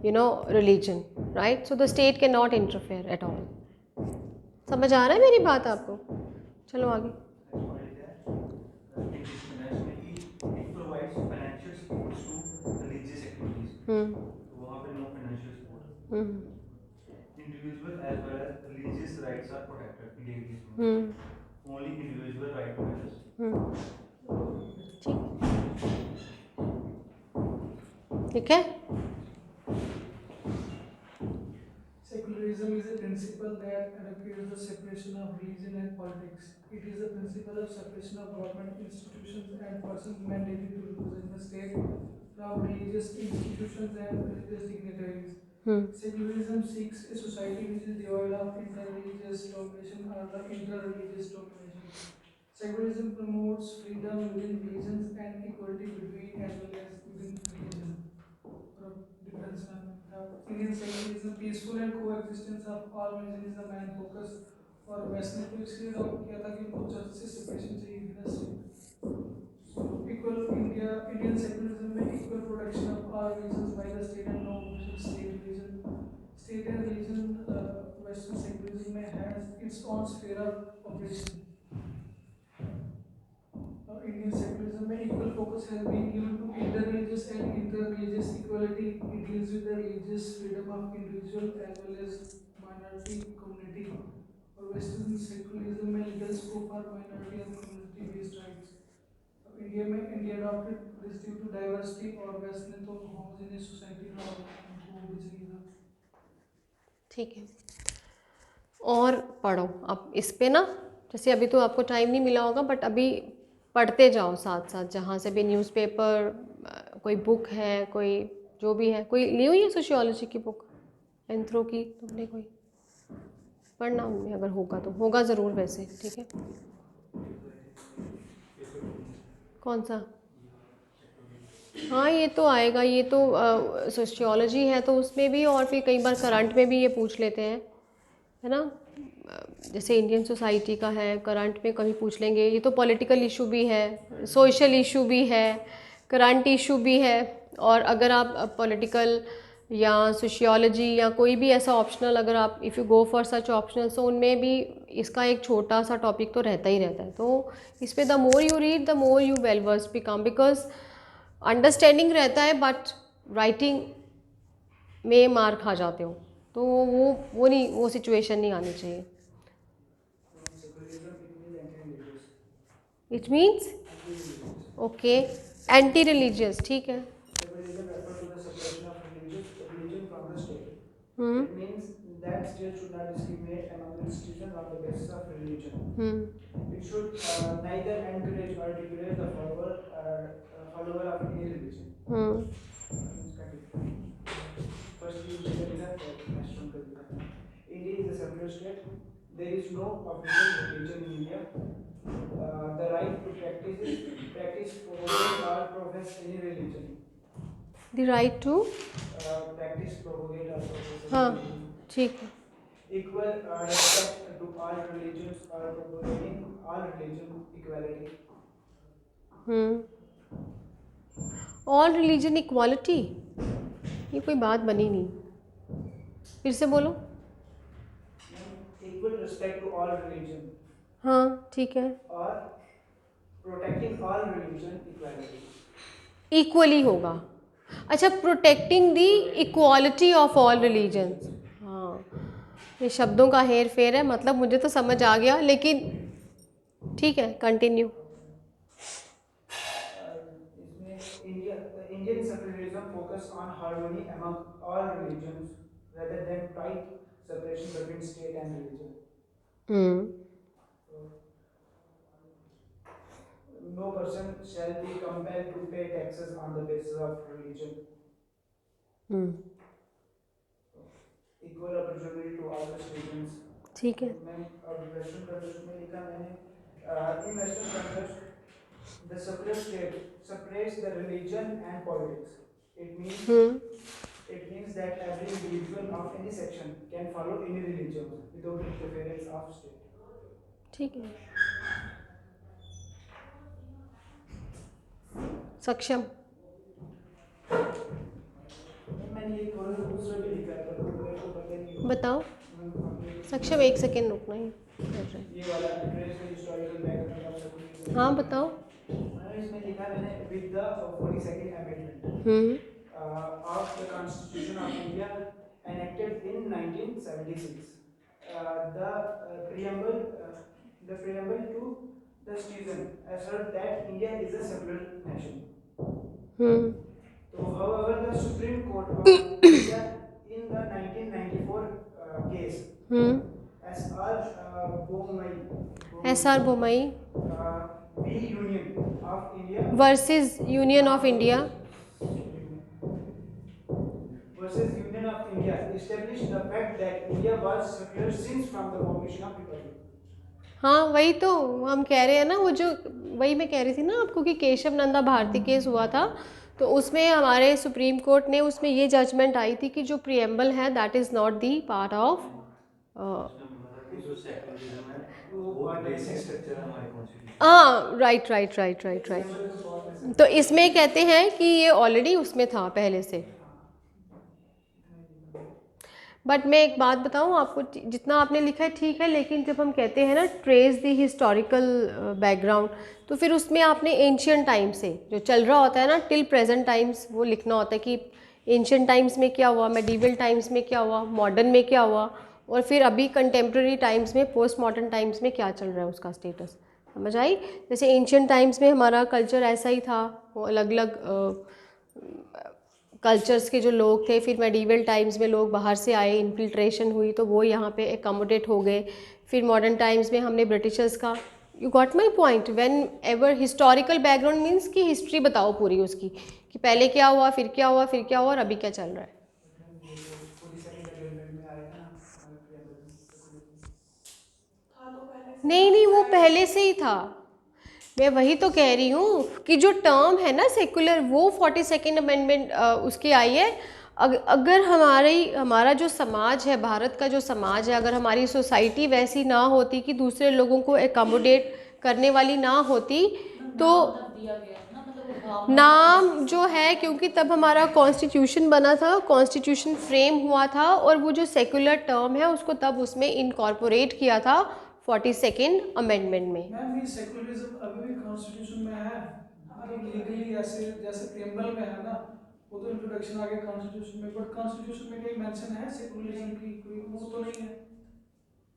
you know religion, right? So the state can not interfere at all. समझ आ रहा है मेरी बात आपको? चलो आगे। It provides financial support to religious activities. वहाँ पे no financial support. individual as well as religious rights are protected in Indian case में. हम्म Only individual right to matters. ठीक ठीक है. Secularism is a principle that advocates the separation of religion and politics. It is the principle of separation of government institutions and persons mandated to represent the state from religious institutions and religious dignitaries. Secularism seeks a society which is devoid of inter-religious domination or the inter-religious domination. Secularism promotes freedom within religions and equality between as well as within religion. Difference in Indian secularism, peaceful and coexistence of all religions is the main focus. और वैष्णव ने तो इसलिए किया था कि उनको church से separation चाहिए थी ना स्टेट. इक्वल इंडियन सेक्युलरिज्म में equal protection of all religions by the state and no state religion. State and religion, Western secularism may has its own sphere of operation. Indian secularism में equal focus has been given to interreligious and interreligious equality. It deals with the religious freedom of individual as well as minority community. और Western secularism में legal scope for minority and community based rights. India adopted this due to diversity और West ने तो homogeneous society में उनको भी चाहिए था. ठीक है. और पढ़ो अब इस पे ना, जैसे अभी तो आपको टाइम नहीं मिला होगा बट अभी पढ़ते जाओ साथ साथ, जहाँ से भी न्यूज़पेपर, कोई बुक है, कोई जो भी है. कोई ली हुई है सोशियोलॉजी की बुक, एंथ्रो की तुमने कोई? पढ़ना उनमें अगर होगा तो, होगा ज़रूर वैसे. ठीक है. कौन सा? हाँ ये तो आएगा, ये तो सोशियोलॉजी है तो उसमें भी, और फिर कई बार करंट में भी ये पूछ लेते हैं, है ना. जैसे इंडियन सोसाइटी का है, करंट में कभी पूछ लेंगे. ये तो पॉलिटिकल इशू भी है, सोशल इशू भी है, करंट इशू भी है. और अगर आप पॉलिटिकल या सोशियोलॉजी या कोई भी ऐसा ऑप्शनल, अगर आप if you go for such optional, तो उनमें भी इसका एक छोटा सा टॉपिक तो रहता ही रहता है. तो इस पर the more you read the more you well versed become, because understanding रहता है बट राइटिंग में मार खा जाते हो. तो वो नहीं, वो सिचुएशन नहीं आनी चाहिए. It means okay, anti religious. ठीक है. Secularism refers to the separation of religion from the state. It means that state should not discriminate among institutions on the basis of religion. It should neither encourage or degrade the follower of any religion. Firstly, India is a secular state. There is no official religion in India. The right to practice propagate or profess any religion. The right to Practice propagate or profess any हाँ religion. ठीक है. Equal respect to all religions or propagating all religion equality. All religion equality, ये कोई बात बनी नहीं. फिर से बोलो. Equal respect to all religion हाँ ठीक है. or protecting all religion equality. Equally होगा. अच्छा, protecting the equality of all religions. हाँ, ये शब्दों का हेर फेर है, मतलब मुझे तो समझ आ गया, लेकिन ठीक है, continue. Indian secularism focus on harmony among all religions rather than tight separation between state and religion. No person shall be compelled to pay taxes on the basis of religion. Equal opportunity to all the students. ठीक है. Western countries में लिखा मैंने, in Western countries the secular state separates the religion and politics. It means that every individual of any section can follow any religion without interference of state. ठीक है. सक्षम. मैंने ये थोड़ा सा दूसरा भी लिखा है पर मेरे को पता नहीं. बताओ. सक्षम एक सेकेंड रुकना ही. ये वाला address the historical background of secularism. हाँ बताओ. इसमें लिखा मैंने with the 42nd amendment of the Constitution of India enacted enacted in 1976. The preamble to the Treason asserts that India is a secular nation. So, however, the Supreme Court of India in the 1994 case, SR Bommai v. Union of India versus Union of India established the fact that India was secular since from the formation of republic. हाँ वही तो हम कह रहे हैं ना, वो जो वही मैं कह रही थी ना आपको कि केशव नंदा भारती केस हुआ था, तो उसमें हमारे सुप्रीम कोर्ट ने उसमें ये जजमेंट आई थी कि जो प्रियम्बल है that is not the part of उसमें बोला था कि जो सेक्युलरिज्म है वो बेसिक स्ट्रक्चर है हमारे कॉन्स्टिट्यूशन। हाँ राइट। तो इसमें कहते हैं कि ये ऑलरेडी उसमें था पहले से। बट मैं एक बात बताऊं आपको, जितना आपने लिखा है ठीक है, लेकिन जब हम कहते हैं ना ट्रेस द हिस्टोरिकल बैकग्राउंड, तो फिर उसमें आपने एंशियंट टाइम से जो चल रहा होता है ना टिल प्रेजेंट टाइम्स वो लिखना होता है कि एंशियंट टाइम्स में क्या हुआ, मेडिवल टाइम्स में क्या हुआ, मॉडर्न में क्या हुआ, और फिर अभी कंटेम्प्रेरी टाइम्स में पोस्ट मॉडर्न टाइम्स में क्या चल रहा है उसका स्टेटस। समझ आई? जैसे एंशियंट टाइम्स में हमारा कल्चर ऐसा ही था, वो अलग अलग कल्चर्स के जो लोग थे, फिर मेडिवल टाइम्स में लोग बाहर से आए, इन्फिल्ट्रेशन हुई तो वो यहाँ पे एकोमोडेट हो गए, फिर मॉडर्न टाइम्स में हमने ब्रिटिशर्स का, you got my point. When ever historical background means कि हिस्ट्री बताओ पूरी उसकी कि पहले क्या हुआ, फिर क्या हुआ, फिर क्या हुआ और अभी क्या चल रहा है। नहीं वो पहले से ही था, मैं वही तो कह रही हूँ कि जो टर्म है ना सेकुलर वो 42nd अमेंडमेंट उसकी आई है। अगर हमारा जो समाज है, भारत का जो समाज है, अगर हमारी सोसाइटी वैसी ना होती कि दूसरे लोगों को एकोमोडेट करने वाली ना होती तो दिया गया है ना, मतलब वो भावना नाम जो है, क्योंकि तब हमारा कॉन्स्टिट्यूशन बना था, कॉन्स्टिट्यूशन फ्रेम हुआ था और वो जो सेकुलर टर्म है उसको तब उसमें इनकॉर्पोरेट किया था 42nd अमेंडमेंट में। मैम ये सेकुलरिज्म अभी भी कॉन्स्टिट्यूशन में है, मतलब लीगली ऐसे जैसे प्रियम्बल में है ना, वो तो इंट्रोडक्शन आ गया कॉन्स्टिट्यूशन में, बट कॉन्स्टिट्यूशन में कहीं मेंशन है सेकुलरिज्म की कोई, वो तो नहीं है,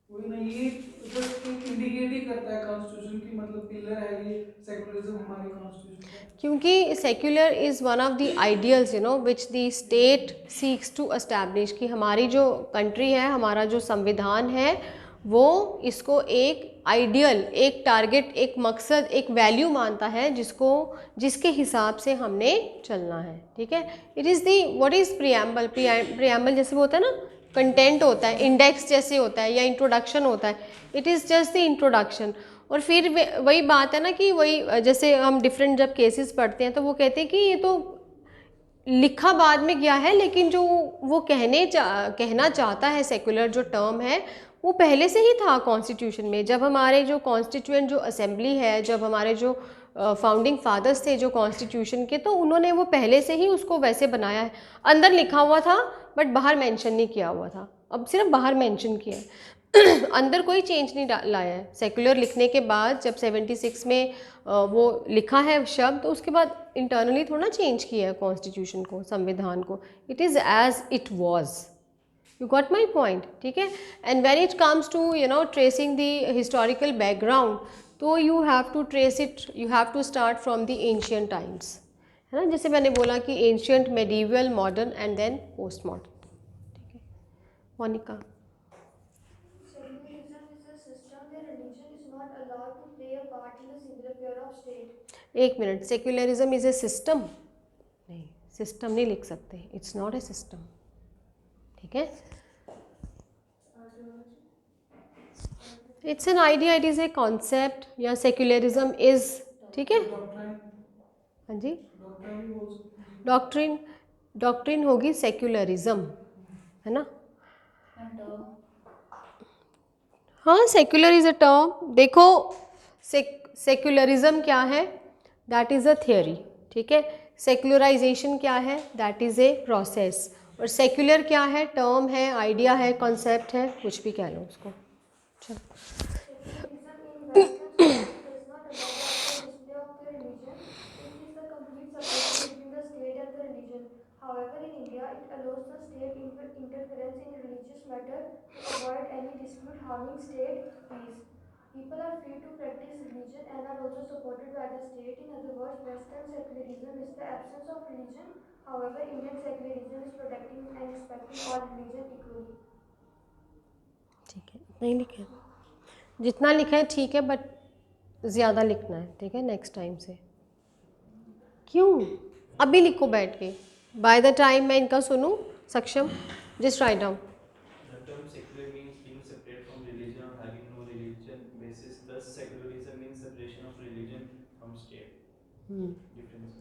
वही नहीं, ये जस्ट एक इंडिकेट ही करता है कॉन्स्टिट्यूशन की, मतलब पिलर है ये सेकुलरिज्म हमारे कॉन्स्टिट्यूशन का। क्योंकि secular is one of the ideals you know which the state seeks to establish, कि हमारी जो कंट्री है, हमारा जो संविधान है वो इसको एक आइडियल, एक टारगेट, एक मकसद, एक वैल्यू मानता है जिसके हिसाब से हमने चलना है। ठीक है, it is the what is preamble. Preamble जैसे वो होता है ना, कंटेंट होता है, इंडेक्स जैसे होता है या इंट्रोडक्शन होता है, it is just the introduction. और फिर वही बात है ना कि वही जैसे हम डिफरेंट जब केसेस पढ़ते हैं तो वो कहते हैं कि ये तो लिखा बाद में गया है, लेकिन जो वो कहना चाहता है सेकुलर जो टर्म है वो पहले से ही था कॉन्स्टिट्यूशन में। जब हमारे जो कॉन्स्टिट्यूएंट जो असेंबली है, जब हमारे जो फाउंडिंग फादर्स थे जो कॉन्स्टिट्यूशन के, तो उन्होंने वो पहले से ही उसको वैसे बनाया है। अंदर लिखा हुआ था बट बाहर मेंशन नहीं किया हुआ था, अब सिर्फ बाहर मेंशन किया है अंदर कोई चेंज नहीं लाया है। सेकुलर लिखने के बाद जब 76 में वो लिखा है शब्द, तो उसके बाद इंटरनली थोड़ा चेंज किया है कॉन्स्टिट्यूशन को, संविधान को। It is as it was. You got my point, ठीक है। And when it comes to tracing the historical background, तो you have to trace it, you have to start from the ancient times, है ना। जैसे मैंने बोला कि ancient, medieval, modern and then post modern। ठीक है, Monika. Secularism is a system where religion is not allowed to play a part in the single affair of state. एक minute, secularism is a system? नहीं, system नहीं लिख सकते, it's not a system. ठीक है, it's an idea, it is a concept, या secularism is, ठीक है। हाँ जी, डॉक्ट्रिन होगी सेक्युलरिज्म, है ना। हाँ, सेक्युलर इज अ टर्म। देखो सेक्युलरिज्म क्या है, दैट इज़ अ थियोरी, ठीक है। सेक्युलराइजेशन क्या है, दैट इज़ ए प्रोसेस। और सेक्युलर क्या है, टर्म है, आइडिया है, कॉन्सेप्ट है, कुछ भी कह लो उसको। चलो, Secularism in Western society does not allow the display of the religion, which is the complete separation between the state and the religion. However, in India, it allows the state interference in matter to avoid any dispute harming state peace. People are free to practice religion and are also supported by the state. In other words, Western secularism is the absence of religion. However, Indian secularism is protecting and respecting all religion equally. ठीक है, नहीं लिखा है, जितना लिखा है ठीक है, बट ज़्यादा लिखना है, ठीक है, नेक्स्ट टाइम से। क्यों? अभी लिखो बैठ के, बाय द टाइम मैं इनका सुनूं सक्षम, just write down. The term secular means being separate from religion or having no religion basis. Thus, secularism means separation of religion from state. Difference.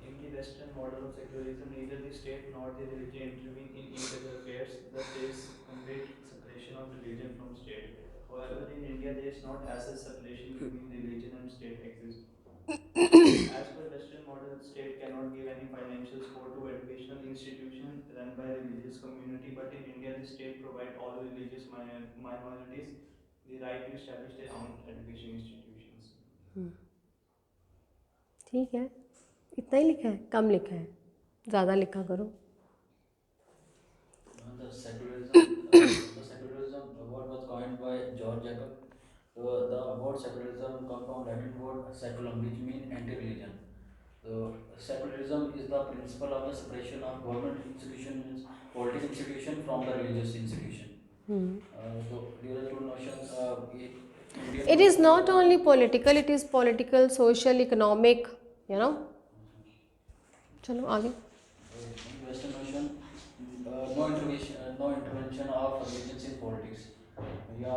In the Western model of secularism, neither the state nor the religion intervene in each other's affairs. Thus, there is complete separation of religion from state. However, in India, there is not as a separation between religion and state exists. As per Western model, state cannot give any financial support to educational institution run by religious community, but in India, the state provide all religious minorities the right to establish their own education institutions. ठीक है, इतना ही लिखा है, कम लिखा है, ज़्यादा लिखा करो। The secularism word was coined by George Jacob. The word secularism comes from Latin word seculum, which means anti-religion. So secularism is the principle of the separation of government institutions, political institution from the religious institution. So these are two notions. It is not only political, it is political, social, economic, you know. चलो आगे। Western notion, no intervention of religions in politics. या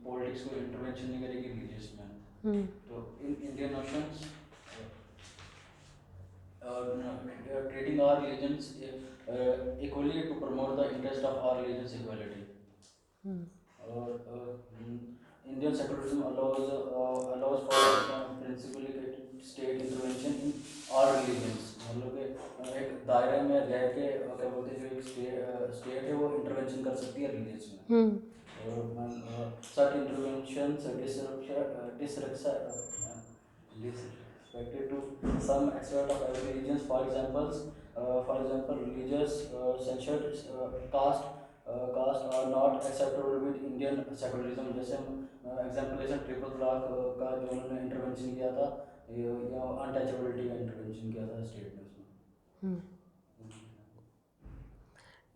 politics को intervention नहीं करेगी religious में। तो in Indian notions treating our religions equally to promote the interest of our religious equality. और Indian secularism allows for principally state intervention in all religions. मतलब कि एक दायरे में रह के क्या बोलते हैं, जो एक स्टेट है वो इंटरवेंशन कर सकती है रिलीजियस में। और such interventions disrespected to some aspect of every religion. For example, religious censored caste are not acceptable with Indian secularism. जैसे हम एग्जाम्पलेशन ट्रिपल तलाक का जो उन्होंने इंटरवेंशन किया था, या अनटचेबिलिटी का इंटरवेंशन किया था स्टेट में उसमें।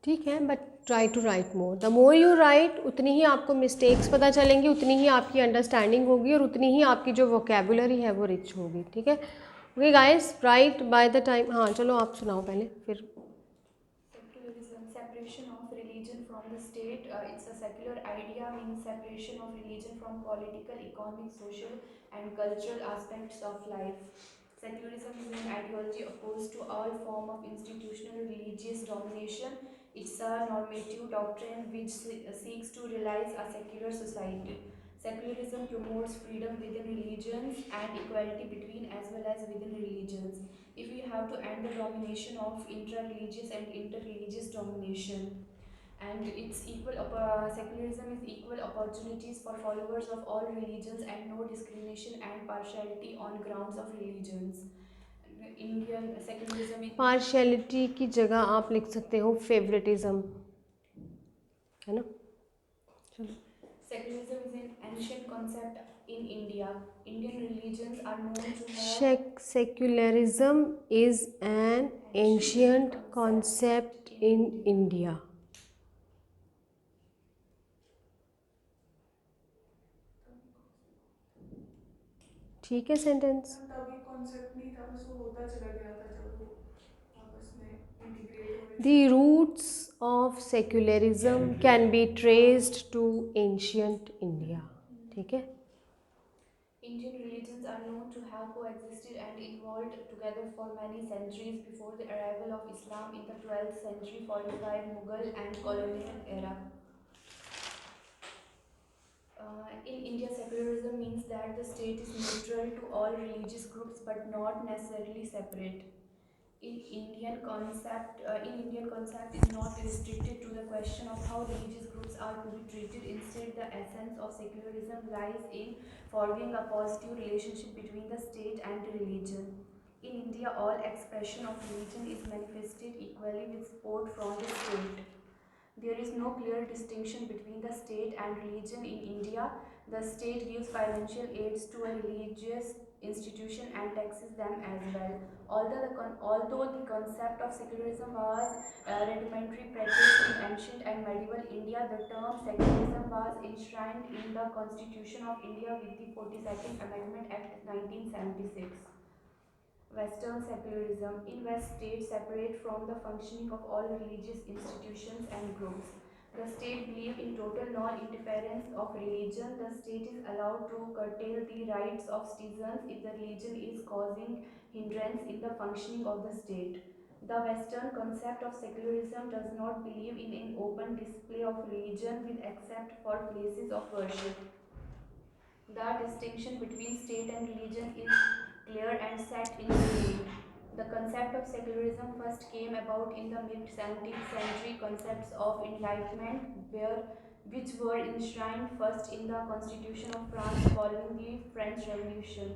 ठीक है, but try to write more. The more you write, उतनी ही आपको मिस्टेक्स पता चलेंगी, उतनी ही आपकी अंडरस्टैंडिंग होगी और उतनी ही आपकी जो वोकेबुलरी है वो रिच होगी। ठीक है, okay guys, right by the time. हाँ चलो आप सुनाओ पहले, फिर। Secularism, separation of religion from the state. It's a secular idea, means separation of religion from political, economic, social, and cultural aspects of life. Secularism is an ideology opposed to all form of institutional religious domination. It's a normative doctrine which seeks to realize a secular society. Secularism promotes freedom within religions and equality between as well as within religions. If we have to end the domination of intra-religious and inter-religious domination, and it's secularism is equal opportunities for followers of all religions and no discrimination and partiality on grounds of religions. Indian secularism is partiality की जगह आप लिख सकते हो favouritism, है ना। चलो, secularism is an ancient concept in India. Indian religions are known to have secularism is an ancient concept in India. ठीक है सेंटेंस। तभी कॉन्सेप्ट नहीं था, बस वो होता चला गया था जब वो आपस में इंटीग्रेट हो रहे थे। The roots of secularism can be traced to ancient India. ठीक है। Indian religions are known to have coexisted and evolved together for many centuries before the arrival of Islam in the 12th century, followed by Mughal and colonial era. In India, secularism means that the state is neutral to all religious groups but not necessarily separate. Indian concept is not restricted to the question of how religious groups are to be treated. Instead, the essence of secularism lies in forging a positive relationship between the state and religion. In India, all expression of religion is manifested equally with support from the state. There is no clear distinction between the state and religion in India. The state gives financial aids to a religious institution and taxes them as well. Although the concept of secularism was rudimentary practice in ancient and medieval India, the term secularism was enshrined in the Constitution of India with the 42nd Amendment Act 1976. Western secularism. In West, states separate from the functioning of all religious institutions and groups. The state believes in total non-interference of religion. The state is allowed to curtail the rights of citizens if the religion is causing hindrance in the functioning of the state. The Western concept of secularism does not believe in an open display of religion with except for places of worship. The distinction between state and religion is clear and set in stone. The concept of secularism first came about in the mid-17th century concepts of enlightenment, which were enshrined first in the Constitution of France following the French Revolution.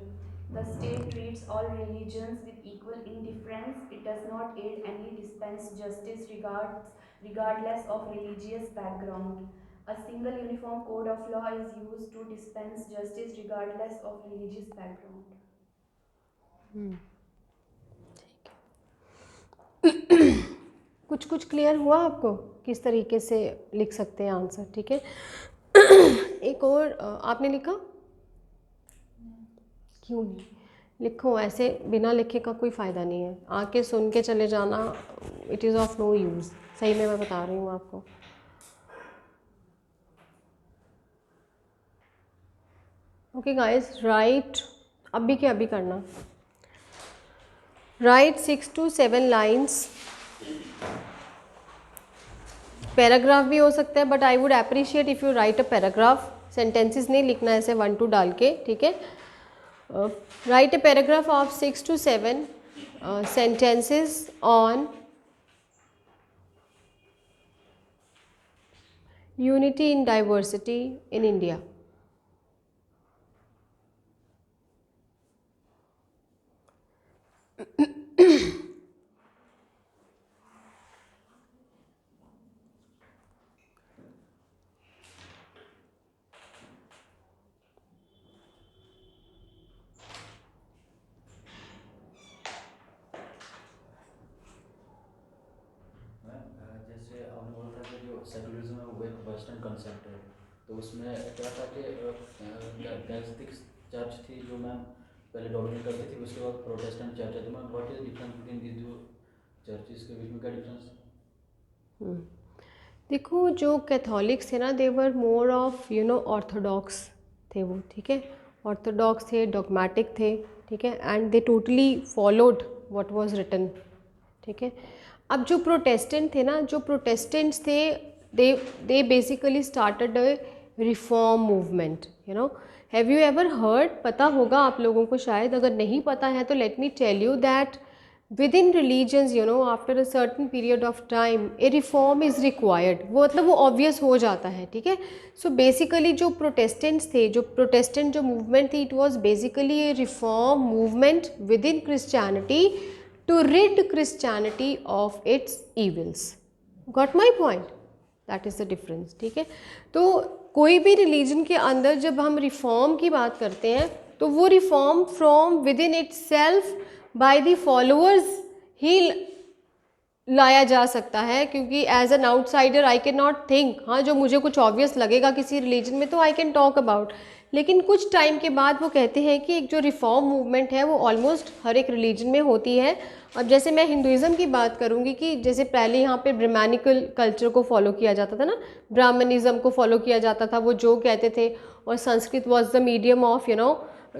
The state treats all religions with equal indifference. It does not aid any dispense justice regardless of religious background. A single uniform code of law is used to dispense justice regardless of religious background. कुछ कुछ clear हुआ आपको किस तरीके से लिख सकते हैं आंसर? ठीक है। एक और आपने लिखा? क्यों नहीं लिखो, ऐसे बिना लिखे का कोई फ़ायदा नहीं है, आके सुन के चले जाना, it is of no use. सही में मैं बता रही हूँ आपको। ओके गाइस, राइट अभी के अभी करना। Right 6 to 7 lines. पैराग्राफ भी हो सकता है, but I would appreciate if you right a paragraph. Sentences नहीं लिखना ऐसे 1-2 डाल के, ठीक है। Right a paragraph of 6 to 7 sentences on unity in diversity in India. जैसे आपने बोला था कि जो सेकुलरिज्म है वो एक वेस्टर्न कंसेप्ट है, तो उसमें क्या था कि कैथोलिक चर्च थी जो मैम पहले डोमिनेट करती थी, उसके बाद प्रोटेस्टेंट चर्च है। तो ma'am what is difference between these दो चर्चेस के बीच में क्या डिफरेंस? देखो, जो कैथोलिक्स थे ना, दे वर मोर ऑफ ऑर्थोडॉक्स थे वो, ठीक है। ऑर्थोडॉक्स थे, डॉगमेटिक थे, ठीक है, and they totally followed what was written, ठीक है। अब जो प्रोटेस्टेंट थे ना, जो प्रोटेस्टेंट्स थे, they basically started a reform movement, have you ever heard? पता होगा आप लोगों को शायद, अगर नहीं पता है तो let me tell you that within religions, after a certain period of time a reform is required। वो मतलब वो obvious हो जाता है, ठीक है। so basically जो protestants थे, जो protestant जो movement थी, it was basically a reform movement within Christianity to rid Christianity of its evils। got my point? that is the difference, ठीक है। तो कोई भी religion के अंदर जब हम reform की बात करते हैं तो वो reform from within itself by the followers ही लाया जा सकता है, क्योंकि as an outsider I can not think, हाँ जो मुझे कुछ ऑब्वियस लगेगा किसी रिलीजन में तो आई कैन टॉक अबाउट, लेकिन कुछ टाइम के बाद वो कहते हैं कि एक जो रिफॉर्म मूवमेंट है वो ऑलमोस्ट हर एक रिलीजन में होती है। अब जैसे मैं हिंदुज़म की बात करूँगी कि जैसे पहले यहाँ पे ब्राह्मणिकल कल्चर को फॉलो किया जाता था ना, ब्राह्मणिज़म को फॉलो किया जाता था, वो जो कहते थे, और Sanskrit was the medium of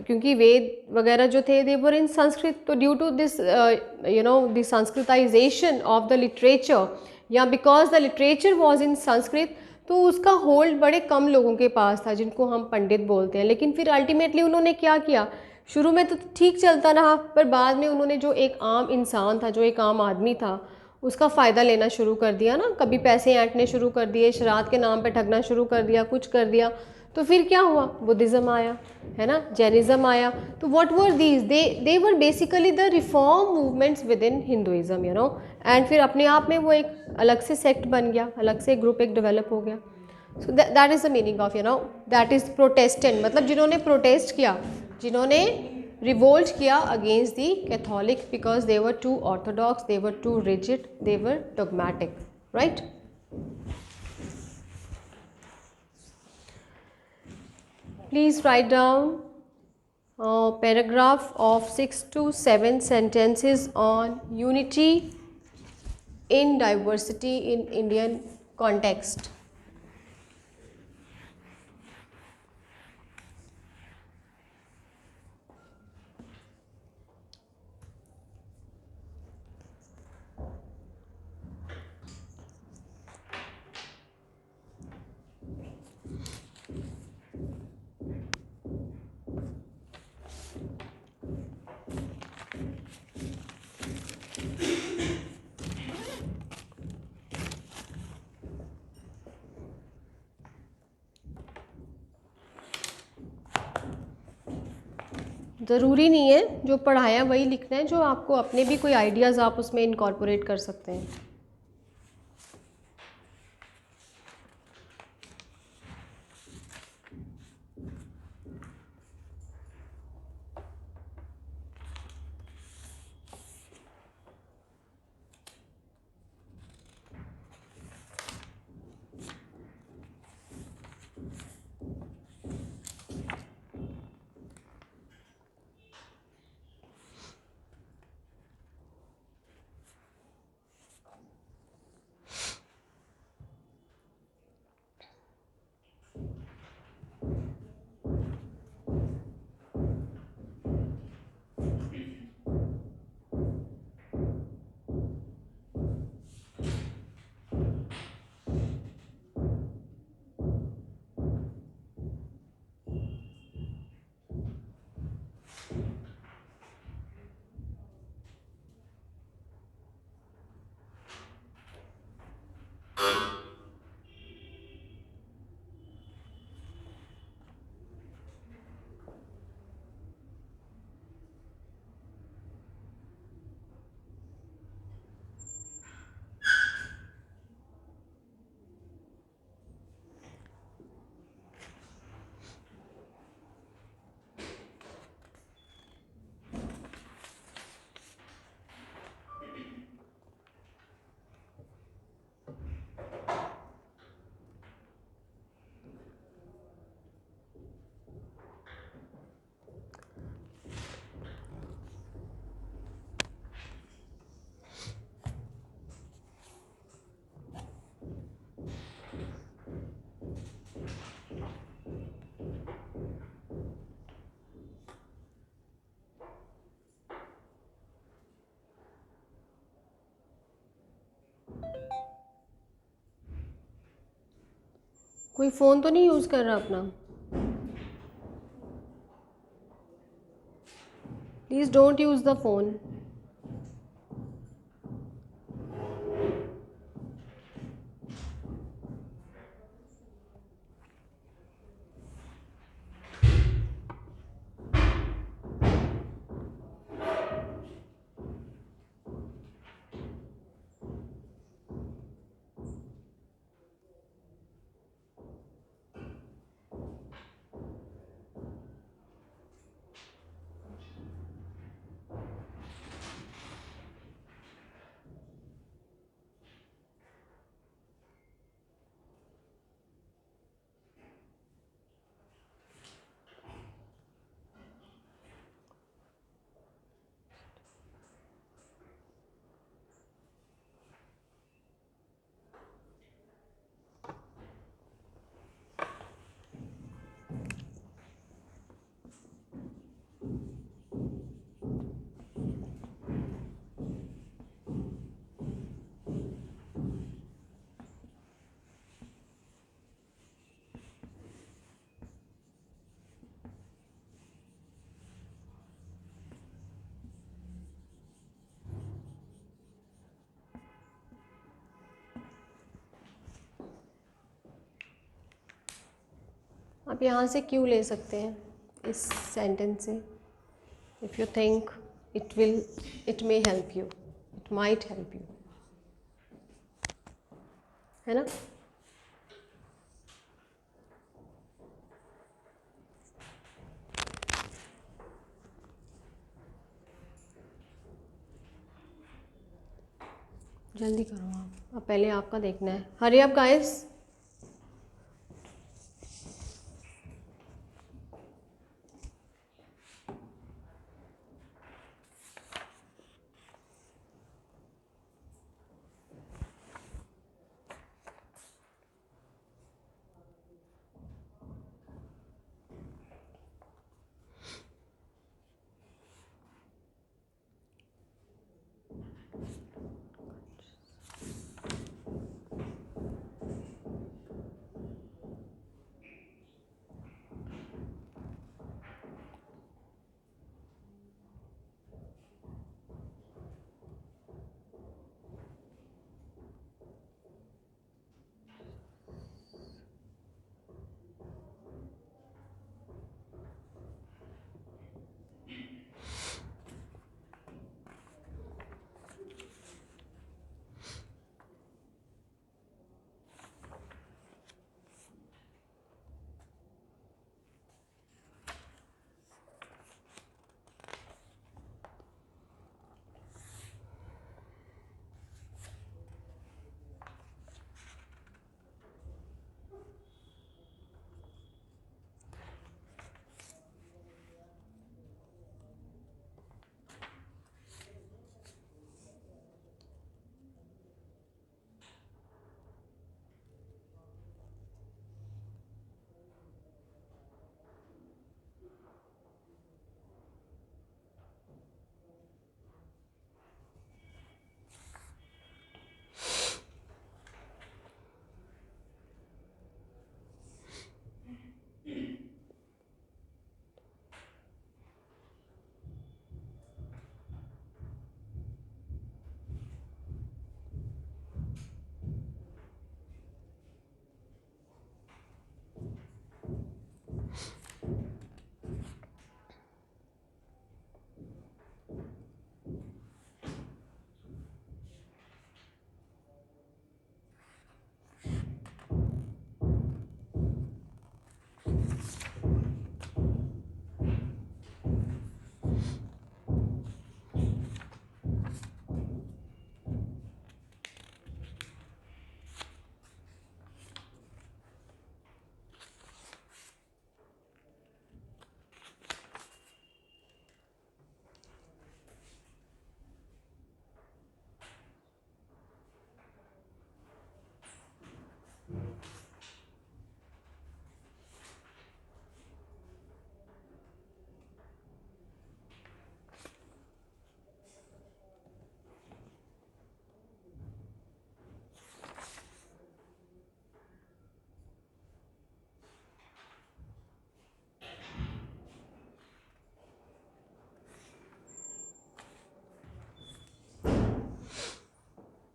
क्योंकि वेद वगैरह जो थे दे वर इन संस्कृत, तो due to this the Sanskritization of the literature, या because the literature was in Sanskrit, तो उसका होल्ड बड़े कम लोगों के पास था जिनको हम पंडित बोलते हैं। लेकिन फिर अल्टीमेटली उन्होंने क्या किया, शुरू में तो ठीक चलता रहा, पर बाद में उन्होंने जो एक आम इंसान था, जो एक आम आदमी था, उसका फ़ायदा लेना शुरू कर दिया ना, कभी पैसे ऐंठने शुरू कर दिए, शरात के नाम पे ठगना शुरू कर दिया, कुछ कर दिया, तो फिर क्या हुआ, बुद्धिज़्म आया, है ना, जैनिज़्म आया। तो what were these, they were basically the reform movements with in Hinduism, you know, and फिर अपने आप में वो एक अलग से सेक्ट बन गया, अलग से ग्रुप एक डेवलप हो गया। So that is the meaning of, you know, that is Protestant, मतलब जिन्होंने प्रोटेस्ट किया, जिन्होंने रिवोल्ट किया against the Catholic, because they were too orthodox, they were too rigid, they were dogmatic, right. Please write down a paragraph of 6 to 7 sentences on unity in diversity in Indian context. ज़रूरी नहीं है जो पढ़ाया वही लिखना है, जो आपको अपने भी कोई आइडियाज़ आप उसमें इनकॉर्पोरेट कर सकते हैं। कोई फ़ोन तो नहीं यूज़ कर रहा अपना? Please don't use the phone. आप यहाँ से क्यों ले सकते हैं इस सेंटेंस से? If you think it may help you, it might help you, है ना? जल्दी करो आप, अब पहले आपका देखना है। Hurry up guys.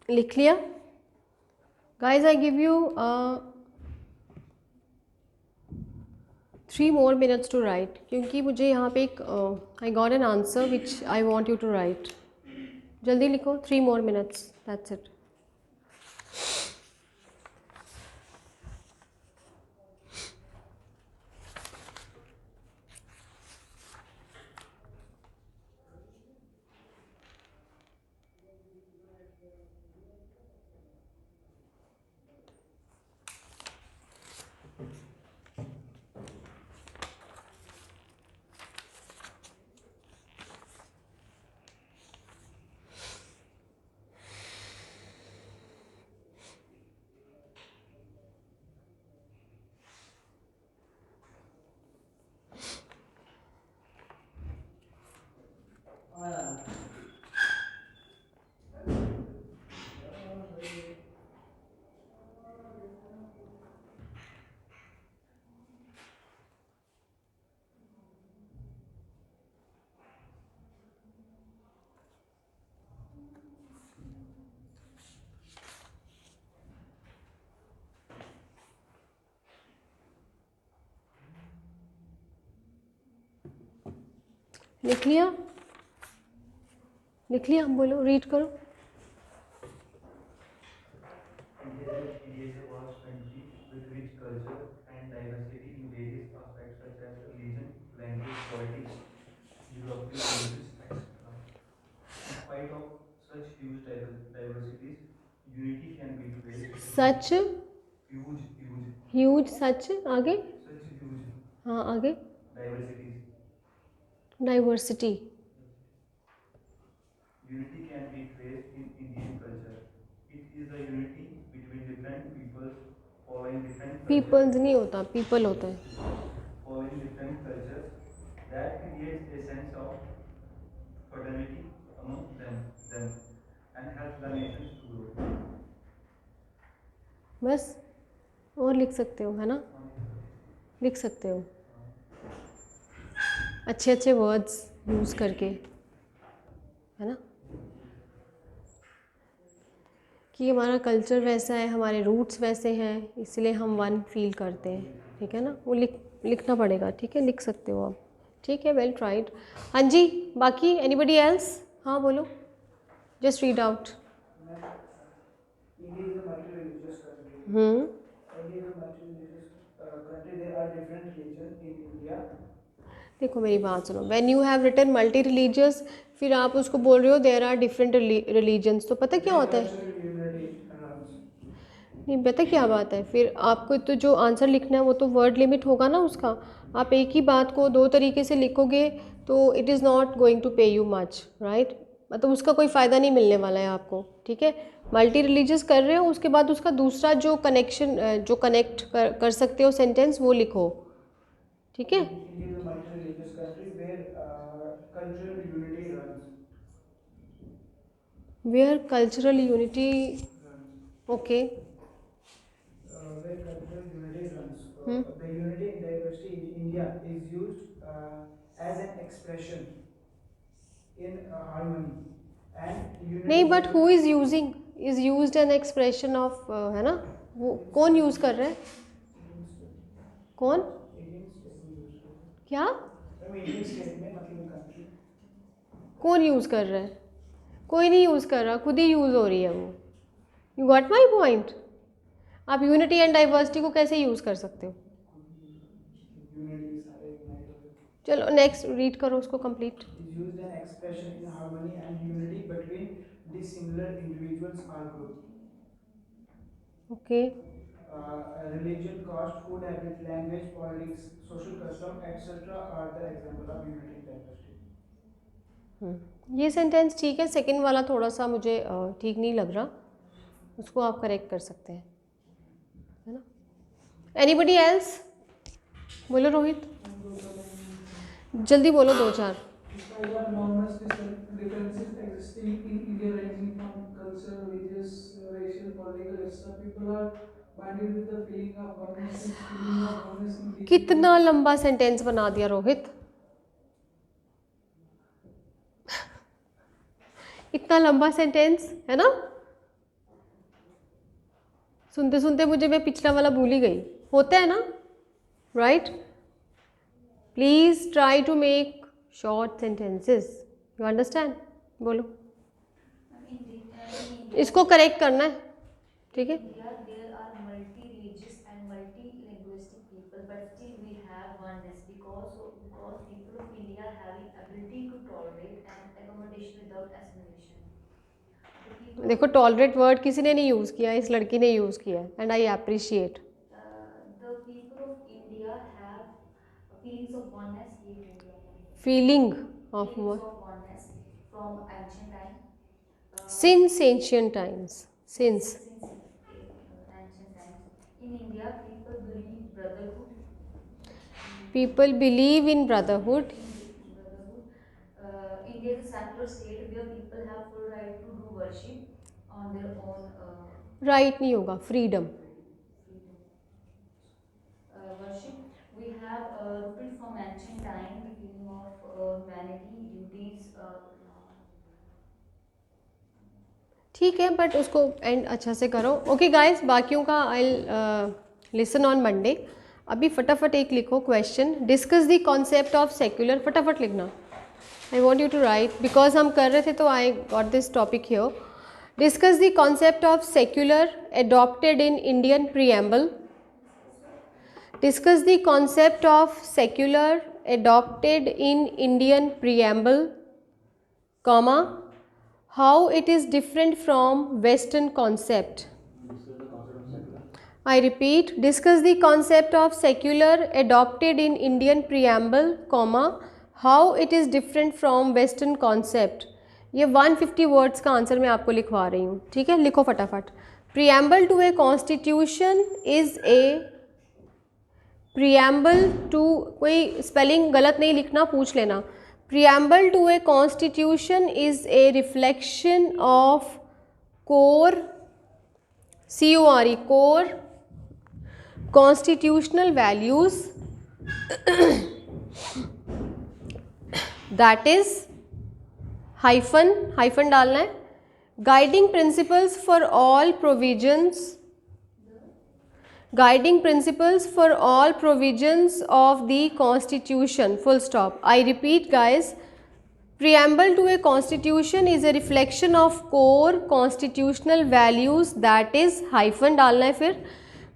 लिख लिया guys? I give you 3 more minutes to write, क्योंकि मुझे यहाँ पे एक I got an answer which I want you to write. जल्दी लिखो, 3 more minutes, दैट्स इट। लिख लिया? लिख लिया? बोलो, रीड करो। India is a vast country with rich culture and diversity in various aspects such as religion, language, politics, geography, languages, etc. In spite of such huge diversities, unity can be traced. Such Huge, huge, such, आगे? such huge हाँ, आगे? diversities. Diversity. Unity can be traced in Indian culture. It is the unity between different peoples following different cultures. Peoples नहीं होता, people होता है। Following different cultures that creates a sense of fraternity among them and helps the nations to grow. बस, और लिख सकते हो, है ना? लिख सकते हो अच्छे अच्छे वर्ड्स यूज़ करके, है ना? कि हमारा कल्चर वैसा है, हमारे रूट्स वैसे हैं, इसलिए हम वन फील करते हैं, ठीक है ना? वो लिखना पड़ेगा, ठीक है? लिख सकते हो आप, ठीक है? Well tried. हाँ जी, बाकी एनीबडी एल्स? हाँ बोलो, just read out. India is a multi-religious country. India is a multi-religious country. There are different religions in India. देखो मेरी बात सुनो, when you have written multi religious, फिर आप उसको बोल रहे हो देयर आर डिफरेंट रिलीजन्स, तो पता क्या होता है? नहीं, पता क्या बात है? फिर आपको तो जो आंसर लिखना है वो तो वर्ड लिमिट होगा ना उसका। आप एक ही बात को दो तरीके से लिखोगे तो it is not going to pay you much, right? मतलब उसका कोई फ़ायदा नहीं मिलने वाला है आपको, ठीक है? मल्टी रिलीजियस कर रहे हो, उसके बाद उसका दूसरा जो कनेक्शन जो कनेक्ट कर सकते हो सेंटेंस, वो लिखो, ठीक है? India is a multi-religious country where cultural unity runs. Where cultural unity, okay. Where cultural unity runs. The unity in diversity in India is used as an expression in harmony and unity. नहीं, but who is using, is used an expression of, है ना? वो कौन use कर रहा है? कौन? क्या? Indian state में मतलब country. कौन यूज़ कर रहा है? कोई नहीं यूज़ कर रहा, खुद ही यूज़ हो रही है वो। You got my point? आप यूनिटी एंड डाइवर्सिटी को कैसे यूज़ कर सकते हो? चलो नेक्स्ट रीड करो उसको complete. Is used an expression in harmony and unity between dissimilar individuals or groups. Okay, Religion, caste, food habit, language, politics, social custom, etc. are the example of unity and diversity. ये sentence ठीक है, second वाला थोड़ा सा मुझे ठीक नहीं लग रहा, उसको आप करेक्ट कर सकते हैं, है ना? Anybody else? बोलो रोहित, जल्दी बोलो, दो चार। Despite the enormous differences existing in India ranging from culture, religious, racial, political, etc., people are bonded with the feeling of oneness in deep. कितना लंबा सेंटेंस बना दिया रोहित? इतना लंबा सेंटेंस है ना? सुनते सुनते मुझे, मैं पिछला वाला भूल ही गई। होता है ना, right? Please try to make short sentences, you understand? बोलो, इसको करेक्ट करना है, ठीक है? There are multi-religious and multi-linguistic people, but still we have oneness because people of India are having ability to tolerate and accommodation without assimilation. देखो, tolerate word किसी ने नहीं यूज़ किया, इस लड़की ने यूज़ किया, and I appreciate. The people of India have feelings of oneness. Feeling of Feelings of oneness from ancient time. Since ancient times, since Ancient times. In India, people believe brotherhood. People believe in brotherhood. India is a secular state where people have full right to do worship on their own right नहीं होगा, freedom. worship. We have rooted from ancient time the feeling of humanity, duties. ठीक है, but उसको and अच्छा से करो। Okay guys, बाकियों का आई लिसन ऑन मंडे। अभी फटाफट एक लिखो question, discuss the concept of secular, फटाफट लिखना। I want you to write because हम कर रहे थे तो I got this topic here. Discuss the concept of secular adopted in Indian preamble. Discuss the concept of secular adopted in Indian preamble, comma, how it is different from Western concept. I repeat, discuss the concept of secular adopted in Indian preamble, comma, how it is different from Western concept. ये 150 words का answer मैं आपको लिखवा रही हूँ, ठीक है, लिखो फटाफट. Preamble to a constitution is a preamble to, कोई स्पेलिंग गलत नहीं लिखना, पूछ लेना. Preamble to a constitution is a reflection of core, C-O-R-E, core constitutional values that is hyphen डालना है. Guiding principles for all provisions, guiding principles for all provisions of the constitution, full stop. I repeat guys, preamble to a constitution is a reflection of core constitutional values that is hyphen डालना है, फिर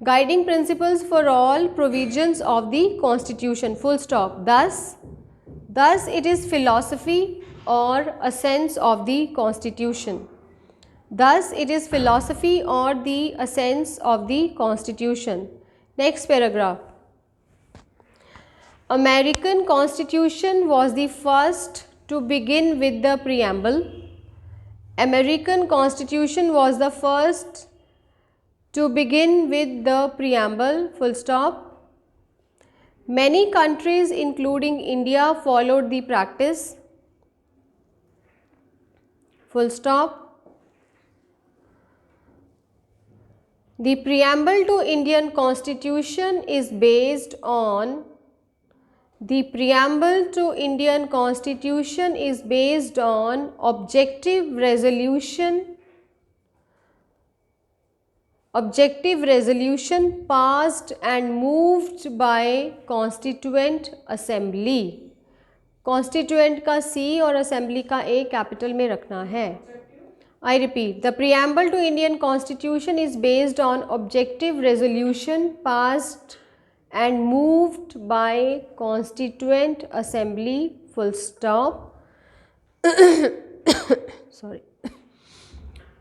guiding principles for all provisions of the constitution, full stop. Thus it is philosophy or a sense of the constitution. Thus it is philosophy or the essence of the constitution. Next paragraph. American Constitution was the first to begin with the preamble. American Constitution was the first to begin with the preamble, full stop. Many countries including India followed the practice, full stop. The preamble to Indian Constitution is based on, the preamble to Indian Constitution is based on objective resolution passed and moved by Constituent Assembly. Constituent का C और Assembly का A capital में रखना है. I repeat, the preamble to Indian Constitution is based on objective resolution passed and moved by Constituent Assembly, full stop. Sorry.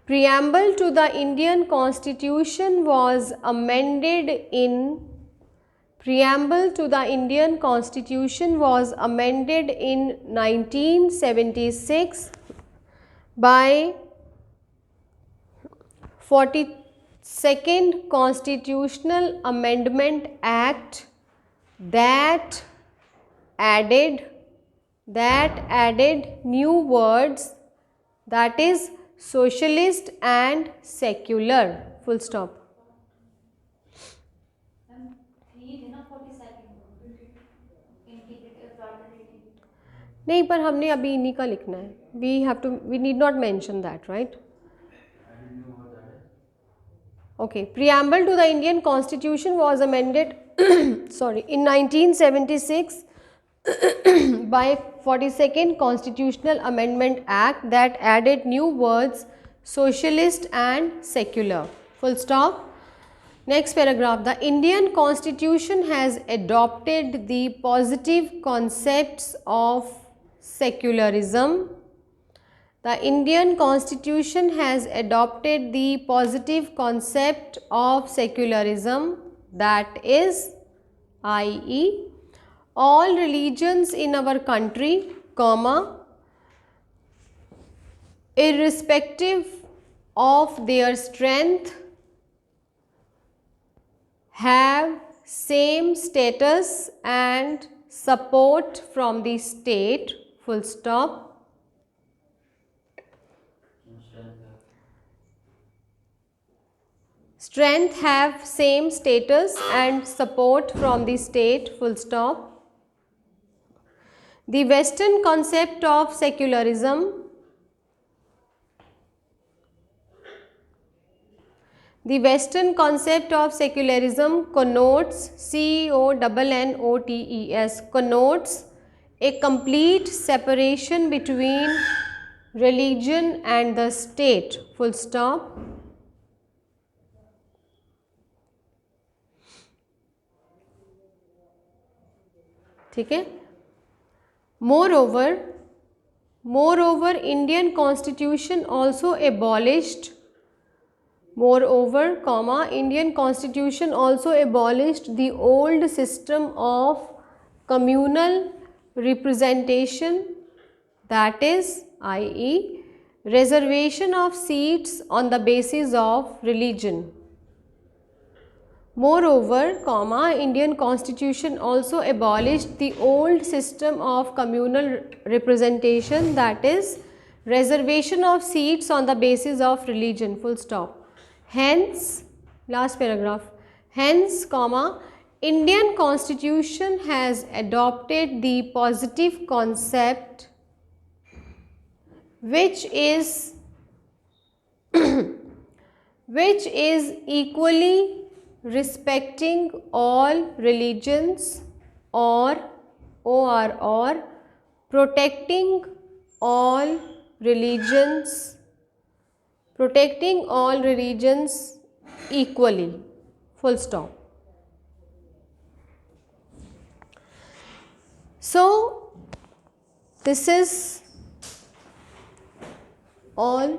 Preamble to the Indian Constitution was amended in, preamble to the Indian Constitution was amended in 1976 by 42nd Constitutional Amendment Act that added new words, that is socialist and secular, full stop. नहीं, पर हमने अभी इन्हीं का लिखना है. we need not mention that, right? Okay, preamble to the Indian Constitution was amended in 1976 by 42nd Constitutional Amendment Act that added new words socialist and secular, full stop. Next paragraph. The Indian Constitution has adopted the positive concepts of secularism. The Indian Constitution has adopted the positive concept of secularism, that is, i.e., all religions in our country, comma, irrespective of their strength, have same status and support from the state, full stop. Strength have same status and support from the state, full stop. The Western concept of secularism, the Western concept of secularism connotes, connotes a complete separation between religion and the state, full stop. ठीक है. Moreover, Indian Constitution also abolished. Moreover, Indian Constitution also abolished the old system of communal representation, that is, i.e., reservation of seats on the basis of religion. Moreover, Indian Constitution also abolished the old system of communal representation, that is, reservation of seats on the basis of religion, full stop. Hence, last paragraph, hence, Indian Constitution has adopted the positive concept which is equally respecting all religions or protecting all religions equally, full stop. So this is all